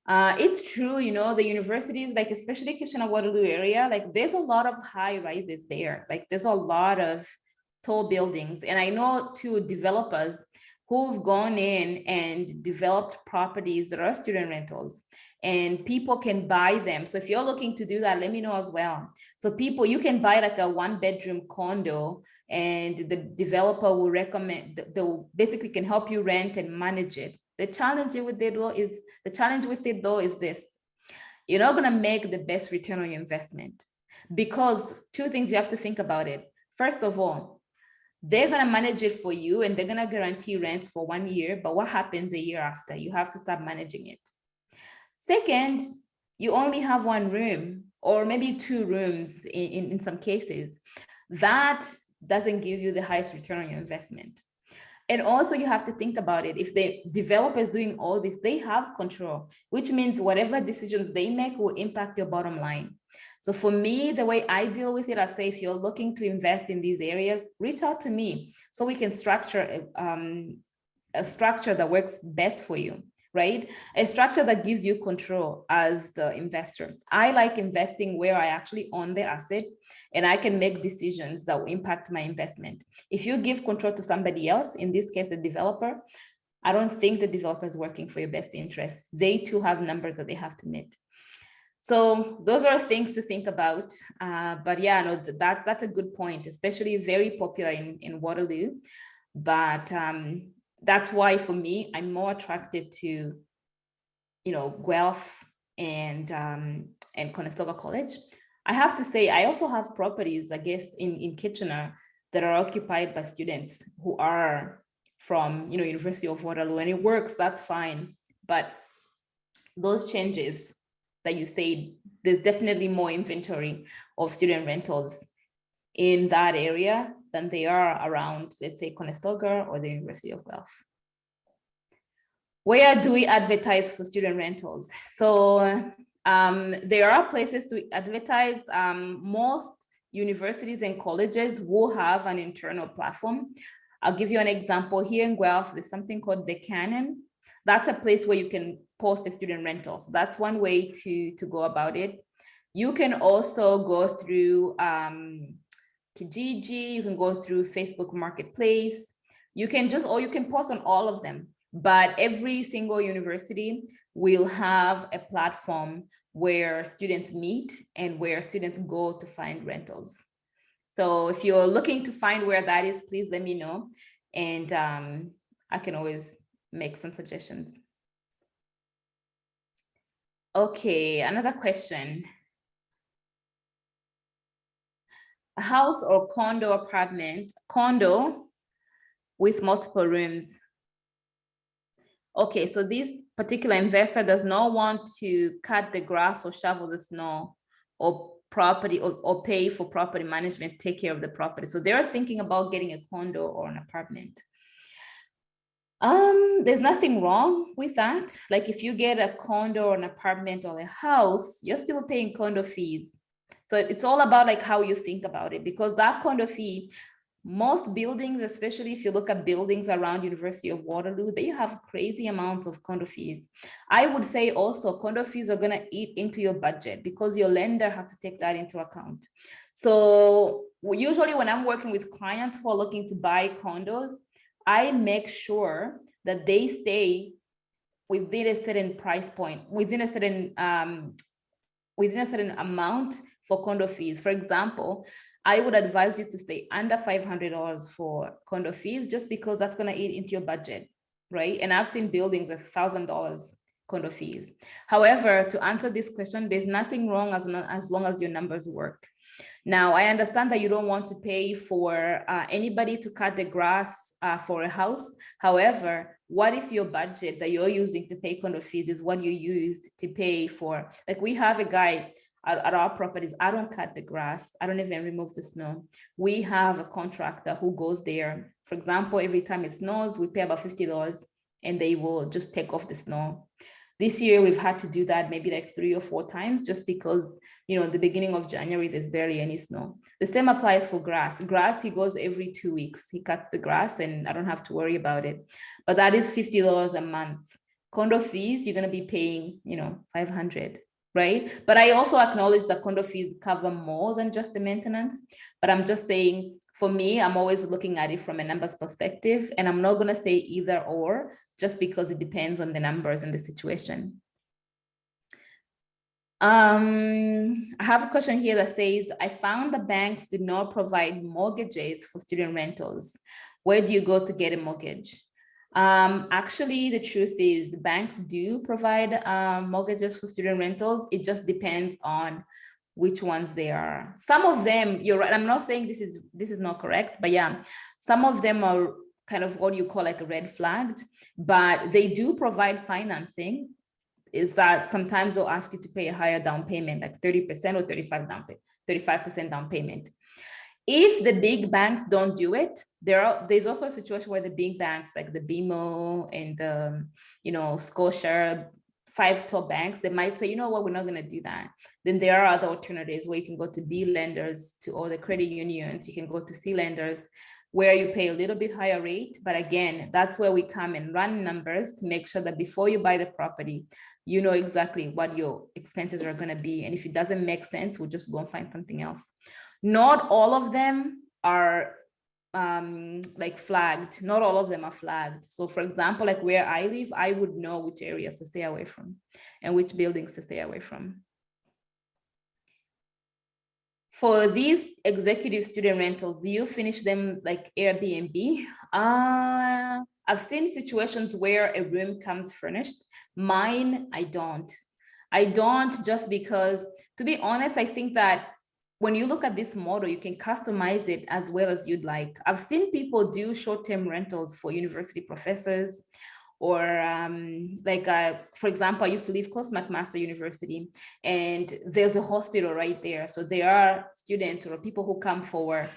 It's true, you know, the universities, like especially Kitchener-Waterloo area, like there's a lot of high rises there. Like there's a lot of tall buildings. And I know too, developers who've gone in and developed properties that are student rentals, and people can buy them. So if you're looking to do that, let me know as well. So people, you can buy like a 1-bedroom condo, and the developer will recommend, they'll basically can help you rent and manage it. The challenge with it though is this: you're not going to make the best return on your investment, because two things you have to think about it. First of all, they're going to manage it for you and they're going to guarantee rents for 1 year, but what happens a year after? You have to start managing it. Second, you only have 1 room or maybe 2 rooms in some cases. That doesn't give you the highest return on your investment. And also you have to think about it. If the developer is doing all this, they have control, which means whatever decisions they make will impact your bottom line. So for me, the way I deal with it, I say, if you're looking to invest in these areas, reach out to me so we can structure a structure that works best for you, right? A structure that gives you control as the investor. I like investing where I actually own the asset and I can make decisions that will impact my investment. If you give control to somebody else, in this case, the developer, I don't think the developer is working for your best interest. They too have numbers that they have to meet. So those are things to think about. But yeah, no, that's a good point, especially very popular in Waterloo. But that's why for me, I'm more attracted to, you know, Guelph and Conestoga College. I have to say, I also have properties, I guess, in Kitchener that are occupied by students who are from, you know, University of Waterloo, and it works, that's fine. But those changes that you say, there's definitely more inventory of student rentals in that area than they are around, let's say, Conestoga or the University of Guelph. Where do we advertise for student rentals? So there are places to advertise. Most universities and colleges will have an internal platform. I'll give you an example. Here in Guelph, there's something called the Canon. That's a place where you can post a student rental. So that's one way to go about it. You can also go through Kijiji, you can go through Facebook Marketplace. You can post on all of them. But every single university will have a platform where students meet and where students go to find rentals. So if you're looking to find where that is, please let me know. And I can always make some suggestions. Okay, another question. A house or condo with multiple rooms. Okay, so this particular investor does not want to cut the grass or shovel the snow or pay for property management, take care of the property. So they're thinking about getting a condo or an apartment. There's nothing wrong with that. Like if you get a condo or an apartment or a house, you're still paying condo fees. So it's all about like how you think about it, because that condo fee, most buildings, especially if you look at buildings around University of Waterloo, they have crazy amounts of condo fees. I would say also condo fees are going to eat into your budget because your lender has to take that into account. So usually when I'm working with clients who are looking to buy condos, I make sure that they stay within a certain price point, within a certain amount for condo fees. For example, I would advise you to stay under $500 for condo fees, just because that's going to eat into your budget, right? And I've seen buildings with $1,000 condo fees. However, to answer this question, there's nothing wrong as long as your numbers work. Now, I understand that you don't want to pay for anybody to cut the grass for a house. However, what if your budget that you're using to pay condo fees is what you used to pay for? Like we have a guy at our properties, I don't cut the grass. I don't even remove the snow. We have a contractor who goes there. For example, every time it snows, we pay about $50 and they will just take off the snow. This year, we've had to do that maybe like 3 or 4 times just because, the beginning of January, there's barely any snow. The same applies for grass. Grass, he goes every 2 weeks. He cuts the grass and I don't have to worry about it. But that is $50 a month. Condo fees, you're going to be paying, $500, right? But I also acknowledge that condo fees cover more than just the maintenance. But I'm just saying, for me, I'm always looking at it from a numbers perspective, and I'm not going to say either or just because it depends on the numbers and the situation. I have a question here that says, I found the banks do not provide mortgages for student rentals. Where do you go to get a mortgage? Actually, the truth is banks do provide mortgages for student rentals. It just depends on which ones they are. Some of them, you're right. I'm not saying this is not correct, but yeah, some of them are kind of what you call like a red flagged, but they do provide financing. Is that sometimes they'll ask you to pay a higher down payment, like 30% or 35% down payment. If the big banks don't do it, there's also a situation where the big banks like the BMO and the Scotia, 5 top banks, they might say, you know what, we're not going to do that. Then there are other alternatives where you can go to B lenders, to all the credit unions, you can go to C lenders, where you pay a little bit higher rate. But again, that's where we come and run numbers to make sure that before you buy the property, you know exactly what your expenses are going to be. And if it doesn't make sense, we'll just go and find something else. Not all of them are like flagged. Not all of them are flagged. So for example, like where I live, I would know which areas to stay away from and which buildings to stay away from. For these executive student rentals, do you finish them like Airbnb? I've seen situations where a room comes furnished. Mine, I don't. I don't, just because, to be honest, I think that when you look at this model, you can customize it as well as you'd like. I've seen people do short-term rentals for university professors, or for example, I used to live close to McMaster University, and there's a hospital right there. So there are students or people who come for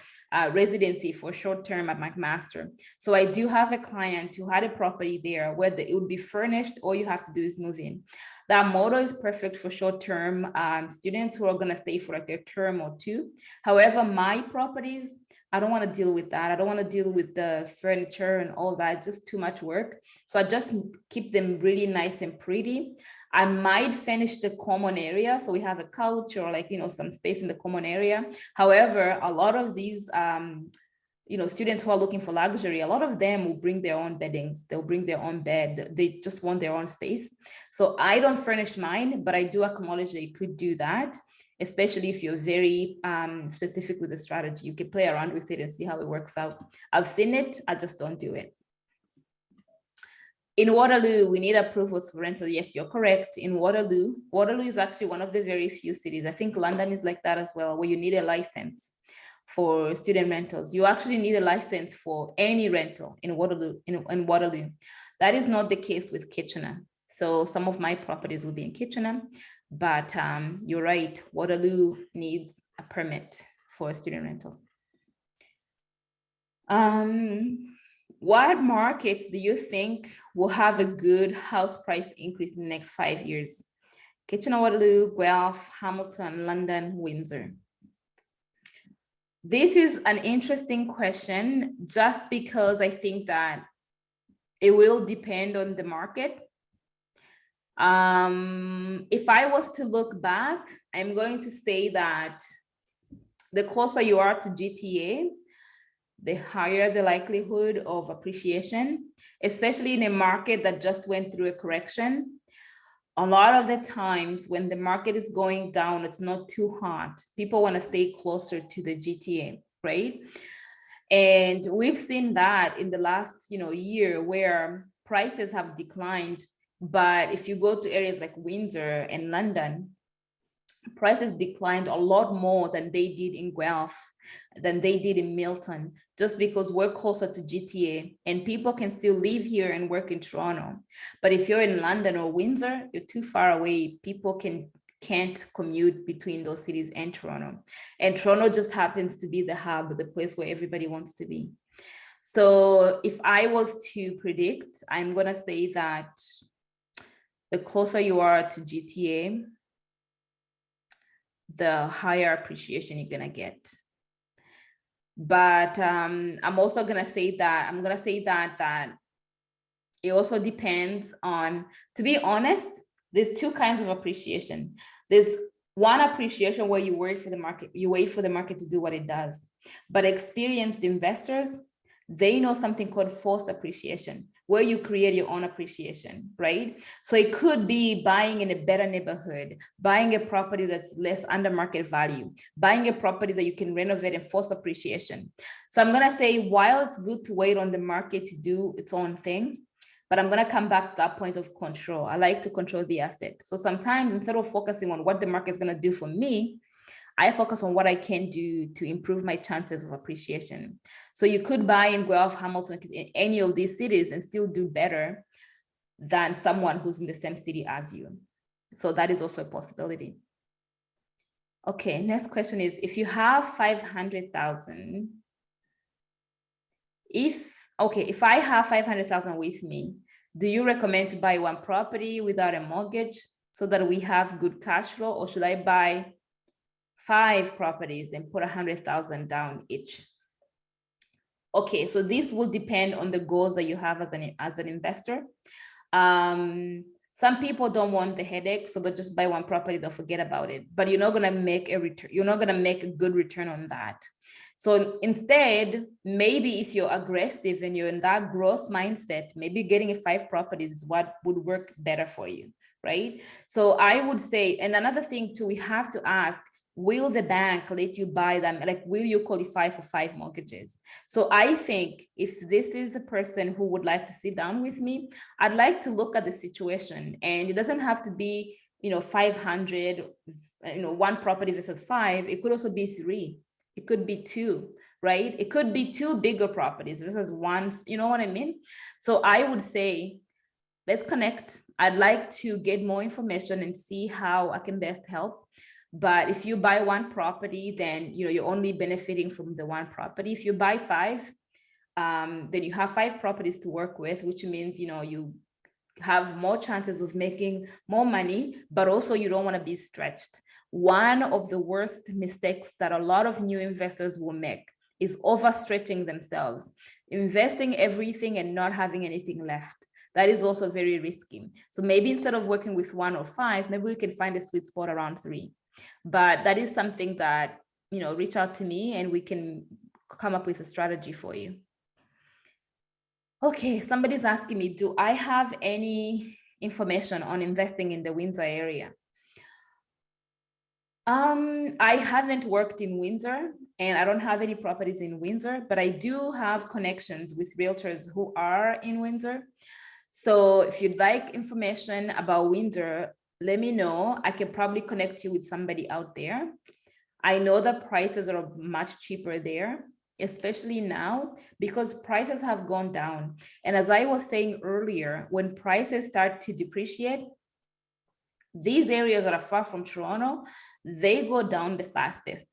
residency for short-term at McMaster. So I do have a client who had a property there where it would be furnished. All you have to do is move in. That model is perfect for short-term students who are going to stay for like a term or 2. However, my properties, I don't want to deal with that. I don't want to deal with the furniture and all that. It's just too much work. So I just keep them really nice and pretty. I might finish the common area. So we have a couch or like, some space in the common area. However, a lot of these, students who are looking for luxury, a lot of them will bring their own beddings. They'll bring their own bed. They just want their own space. So I don't furnish mine, but I do acknowledge that you could do that, especially if you're very specific with the strategy. You can play around with it and see how it works out. I've seen it, I just don't do it. In Waterloo, we need approvals for rental. Yes, you're correct. In Waterloo is actually one of the very few cities. I think London is like that as well, where you need a license for student rentals. You actually need a license for any rental in Waterloo. In Waterloo. That is not the case with Kitchener. So some of my properties will be in Kitchener, but you're right, Waterloo needs a permit for a student rental. What markets do you think will have a good house price increase in the next 5 years? Kitchener-Waterloo, Guelph, Hamilton, London, Windsor. This is an interesting question just because I think that it will depend on the market. If I was to look back, I'm going to say that the closer you are to GTA, the higher the likelihood of appreciation, especially in a market that just went through a correction. A lot of the times when the market is going down, it's not too hot. People want to stay closer to the GTA, right? And we've seen that in the last, year where prices have declined. But if you go to areas like Windsor and London, prices declined a lot more than they did in Guelph, than they did in Milton, just because we're closer to GTA and people can still live here and work in Toronto. But if you're in London or Windsor, you're too far away. People can't commute between those cities and Toronto. And Toronto just happens to be the hub, the place where everybody wants to be. So if I was to predict, I'm going to say that the closer you are to GTA, the higher appreciation you're gonna get. But I'm also gonna say that it also depends on, to be honest, there's two kinds of appreciation. There's one appreciation where you wait for the market to do what it does. But experienced investors, they know something called forced appreciation, where you create your own appreciation, right? So it could be buying in a better neighborhood, buying a property that's less under market value, buying a property that you can renovate and force appreciation. So I'm gonna say, while it's good to wait on the market to do its own thing, but I'm gonna come back to that point of control. I like to control the asset. So sometimes instead of focusing on what the market is gonna do for me, I focus on what I can do to improve my chances of appreciation. So you could buy in Guelph, Hamilton, in any of these cities and still do better than someone who's in the same city as you. So that is also a possibility. Okay, next question is, if you have 500,000, if I have 500,000 with me, do you recommend to buy one property without a mortgage so that we have good cash flow, or should I buy 5 properties and put 100,000 down each? Okay, so this will depend on the goals that you have as an investor. Some people don't want the headache, so they'll just buy one property, they'll forget about it. But you're not gonna make a return. You're not gonna make a good return on that. So instead, maybe if you're aggressive and you're in that growth mindset, maybe getting 5 properties is what would work better for you, right? So I would say, and another thing too, we have to ask, will the bank let you buy them? Like, will you qualify for 5 mortgages? So I think if this is a person who would like to sit down with me, I'd like to look at the situation, and it doesn't have to be, 500, 1 property versus 5. It could also be 3. It could be 2, right? It could be 2 bigger properties versus 1, you know what I mean? So I would say, let's connect. I'd like to get more information and see how I can best help. But if you buy 1 property, then you're only benefiting from the 1 property. If you buy 5, then you have 5 properties to work with, which means you have more chances of making more money, but also you don't want to be stretched. One of the worst mistakes that a lot of new investors will make is overstretching themselves, investing everything and not having anything left. That is also very risky. So maybe instead of working with 1 or 5, maybe we can find a sweet spot around 3. But that is something that, reach out to me and we can come up with a strategy for you. Okay, somebody's asking me, do I have any information on investing in the Windsor area? I haven't worked in Windsor and I don't have any properties in Windsor, but I do have connections with realtors who are in Windsor. So if you'd like information about Windsor, let me know. I can probably connect you with somebody out there. I know that prices are much cheaper there, especially now because prices have gone down. And as I was saying earlier, when prices start to depreciate, these areas that are far from Toronto, they go down the fastest.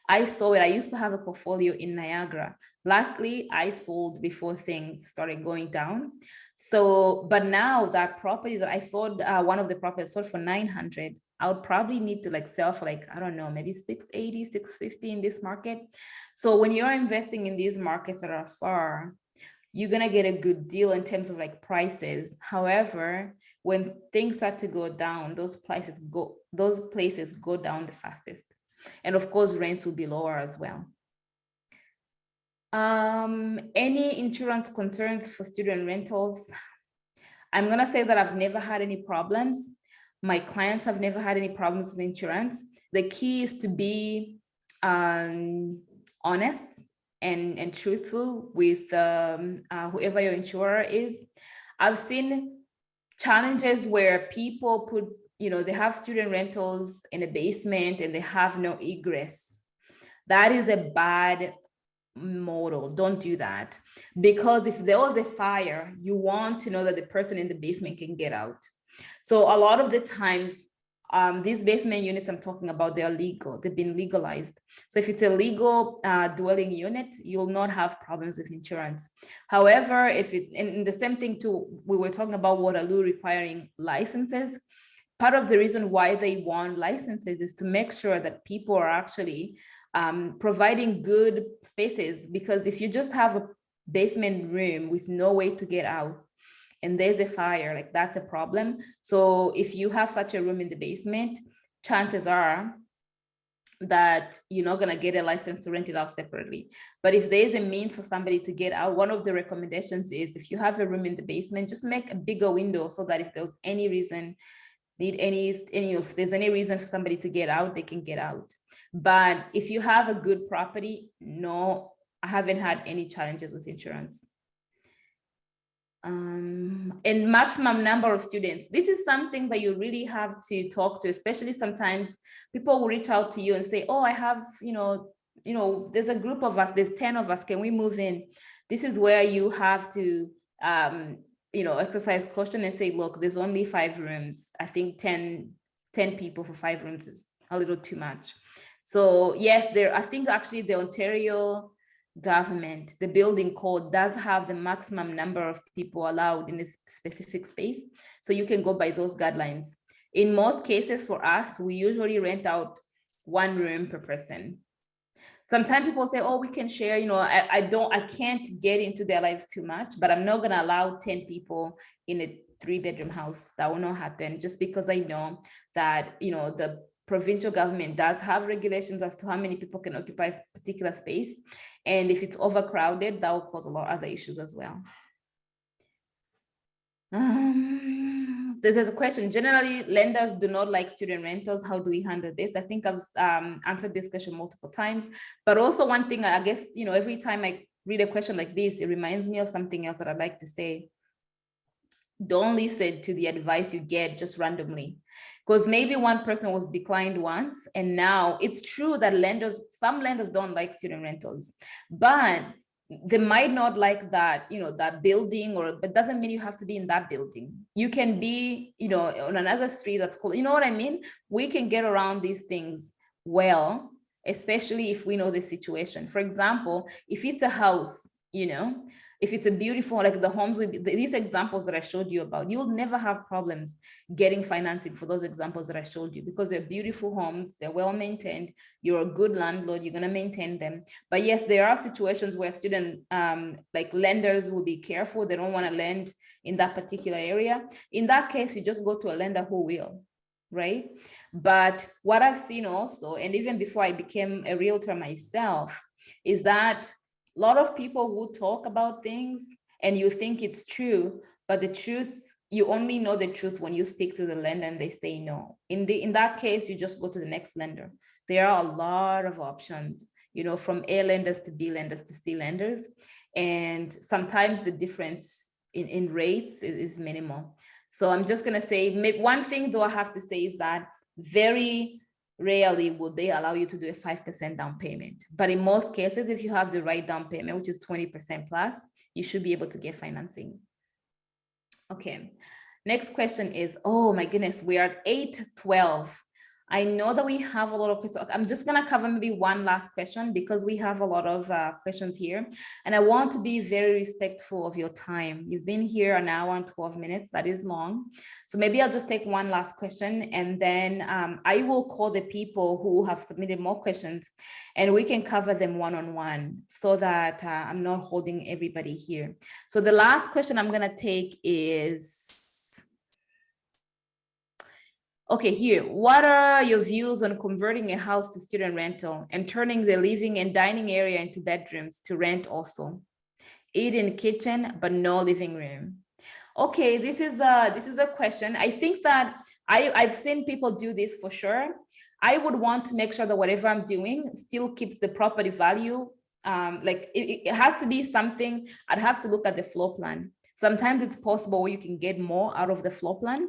I saw it. I used to have a portfolio in Niagara. Luckily, I sold before things started going down. So, but now that property that I sold, one of the properties sold for 900. I would probably need to sell for I don't know, maybe 680, 650 in this market. So when you're investing in these markets that are far, you're gonna get a good deal in terms of prices. However, when things start to go down, those places go down the fastest. And of course, rent will be lower as well. Any insurance concerns for student rentals? I'm gonna say that I've never had any problems. My clients have never had any problems with insurance. The key is to be honest and truthful with whoever your insurer is. I've seen challenges where people put, they have student rentals in a basement and they have no egress. That is a bad model. Don't do that, because if there was a fire, you want to know that the person in the basement can get out. So a lot of the times These basement units I'm talking about, they're legal, they've been legalized. So if it's a legal dwelling unit, you'll not have problems with insurance. However, if it, and the same thing too, we were talking about Waterloo requiring licenses. Part of the reason why they want licenses is to make sure that people are actually providing good spaces, because if you just have a basement room with no way to get out and there's a fire, like that's a problem. So if you have such a room in the basement, chances are that you're not going to get a license to rent it out separately. But if there's a means for somebody to get out, one of the recommendations is if you have a room in the basement, just make a bigger window so that if there's any reason, if there's any reason for somebody to get out, they can get out. But if you have a good property, no, I haven't had any challenges with insurance. And maximum number of students. This is something that you really have to talk to, especially sometimes people will reach out to you and say, oh, I have, there's a group of us, there's 10 of us, can we move in? This is where you have to, exercise caution and say, look, there's only 5 rooms. I think 10 people for 5 rooms is a little too much. So yes, I think actually the Ontario government, the building code does have the maximum number of people allowed in a specific space. So you can go by those guidelines. In most cases for us, we usually rent out 1 room per person. Sometimes people say, oh, we can share, I can't get into their lives too much, but I'm not going to allow 10 people in a 3-bedroom house. That will not happen, just because I know that, the provincial government does have regulations as to how many people can occupy a particular space. And if it's overcrowded, that will cause a lot of other issues as well. There's a question. Generally, lenders do not like student rentals. How do we handle this? I think I've answered this question multiple times. But also one thing, I guess, every time I read a question like this, it reminds me of something else that I'd like to say. Don't listen to the advice you get just randomly, because maybe one person was declined once, and now it's true that some lenders don't like student rentals, but they might not like that, that building, but doesn't mean you have to be in that building. You can be, on another street that's cool. You know what I mean? We can get around these things well, especially if we know the situation. For example, if it's a house, if it's a beautiful, like the homes, these examples that I showed you about, you'll never have problems getting financing for those examples that I showed you, because they're beautiful homes, they're well maintained, you're a good landlord, you're going to maintain them. But yes, there are situations where lenders will be careful. They don't want to lend in that particular area. In that case, you just go to a lender who will, right? But what I've seen also, and even before I became a realtor myself, is that a lot of people will talk about things and you think it's true, but the truth, you only know the truth when you speak to the lender and they say no. In that case, you just go to the next lender. There are a lot of options, from A lenders to B lenders to C lenders. And sometimes the difference in rates is minimal. So I'm just going to say, one thing though I have to say is that very rarely would they allow you to do a 5% down payment. But in most cases, if you have the right down payment, which is 20% plus, you should be able to get financing. Okay, next question is, oh my goodness, we are at 8:12. I know that we have a lot of questions. I'm just going to cover maybe one last question because we have a lot of questions here. And I want to be very respectful of your time. You've been here an hour and 12 minutes. That is long. So maybe I'll just take one last question, and then I will call the people who have submitted more questions and we can cover them one-on-one so that I'm not holding everybody here. So the last question I'm going to take is, okay, here, what are your views on converting a house to student rental and turning the living and dining area into bedrooms to rent also? Eat-in kitchen, but no living room. Okay, this is a question. I think that I've seen people do this for sure. I would want to make sure that whatever I'm doing still keeps the property value. It has to be something, I'd have to look at the floor plan. Sometimes it's possible where you can get more out of the floor plan,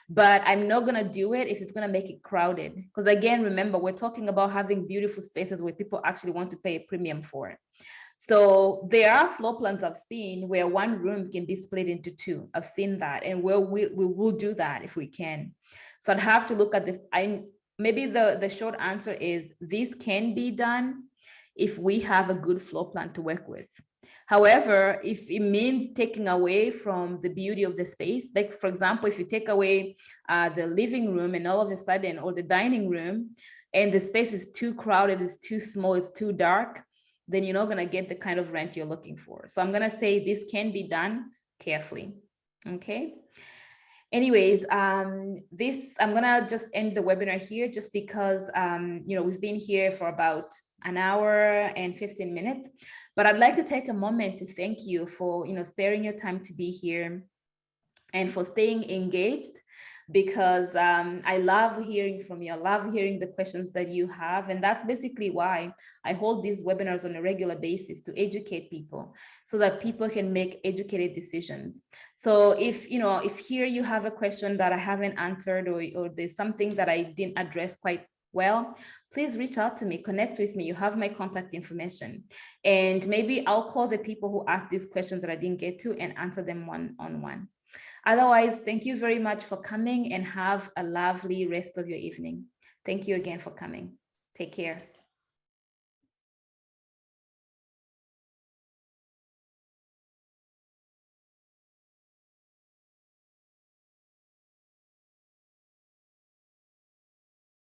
but I'm not going to do it if it's going to make it crowded. Because again, remember, we're talking about having beautiful spaces where people actually want to pay a premium for it. So there are floor plans I've seen where one room can be split into two. I've seen that, and we will do that if we can. So I'd have to look at maybe the short answer is this can be done if we have a good floor plan to work with. However, if it means taking away from the beauty of the space, like for example, if you take away the living room and all of a sudden, or the dining room, and the space is too crowded, it's too small, it's too dark, then you're not going to get the kind of rent you're looking for. So I'm going to say this can be done carefully. Okay. Anyways, I'm gonna just end the webinar here, just because we've been here for about an hour and 15 minutes, but I'd like to take a moment to thank you for sparing your time to be here and for staying engaged, because I love hearing from you. I love hearing the questions that you have. And that's basically why I hold these webinars on a regular basis, to educate people so that people can make educated decisions. So if here you have a question that I haven't answered, or there's something that I didn't address quite well, please reach out to me, connect with me. You have my contact information, and maybe I'll call the people who asked these questions that I didn't get to and answer them one-on-one. Otherwise, thank you very much for coming, and have a lovely rest of your evening. Thank you again for coming. Take care.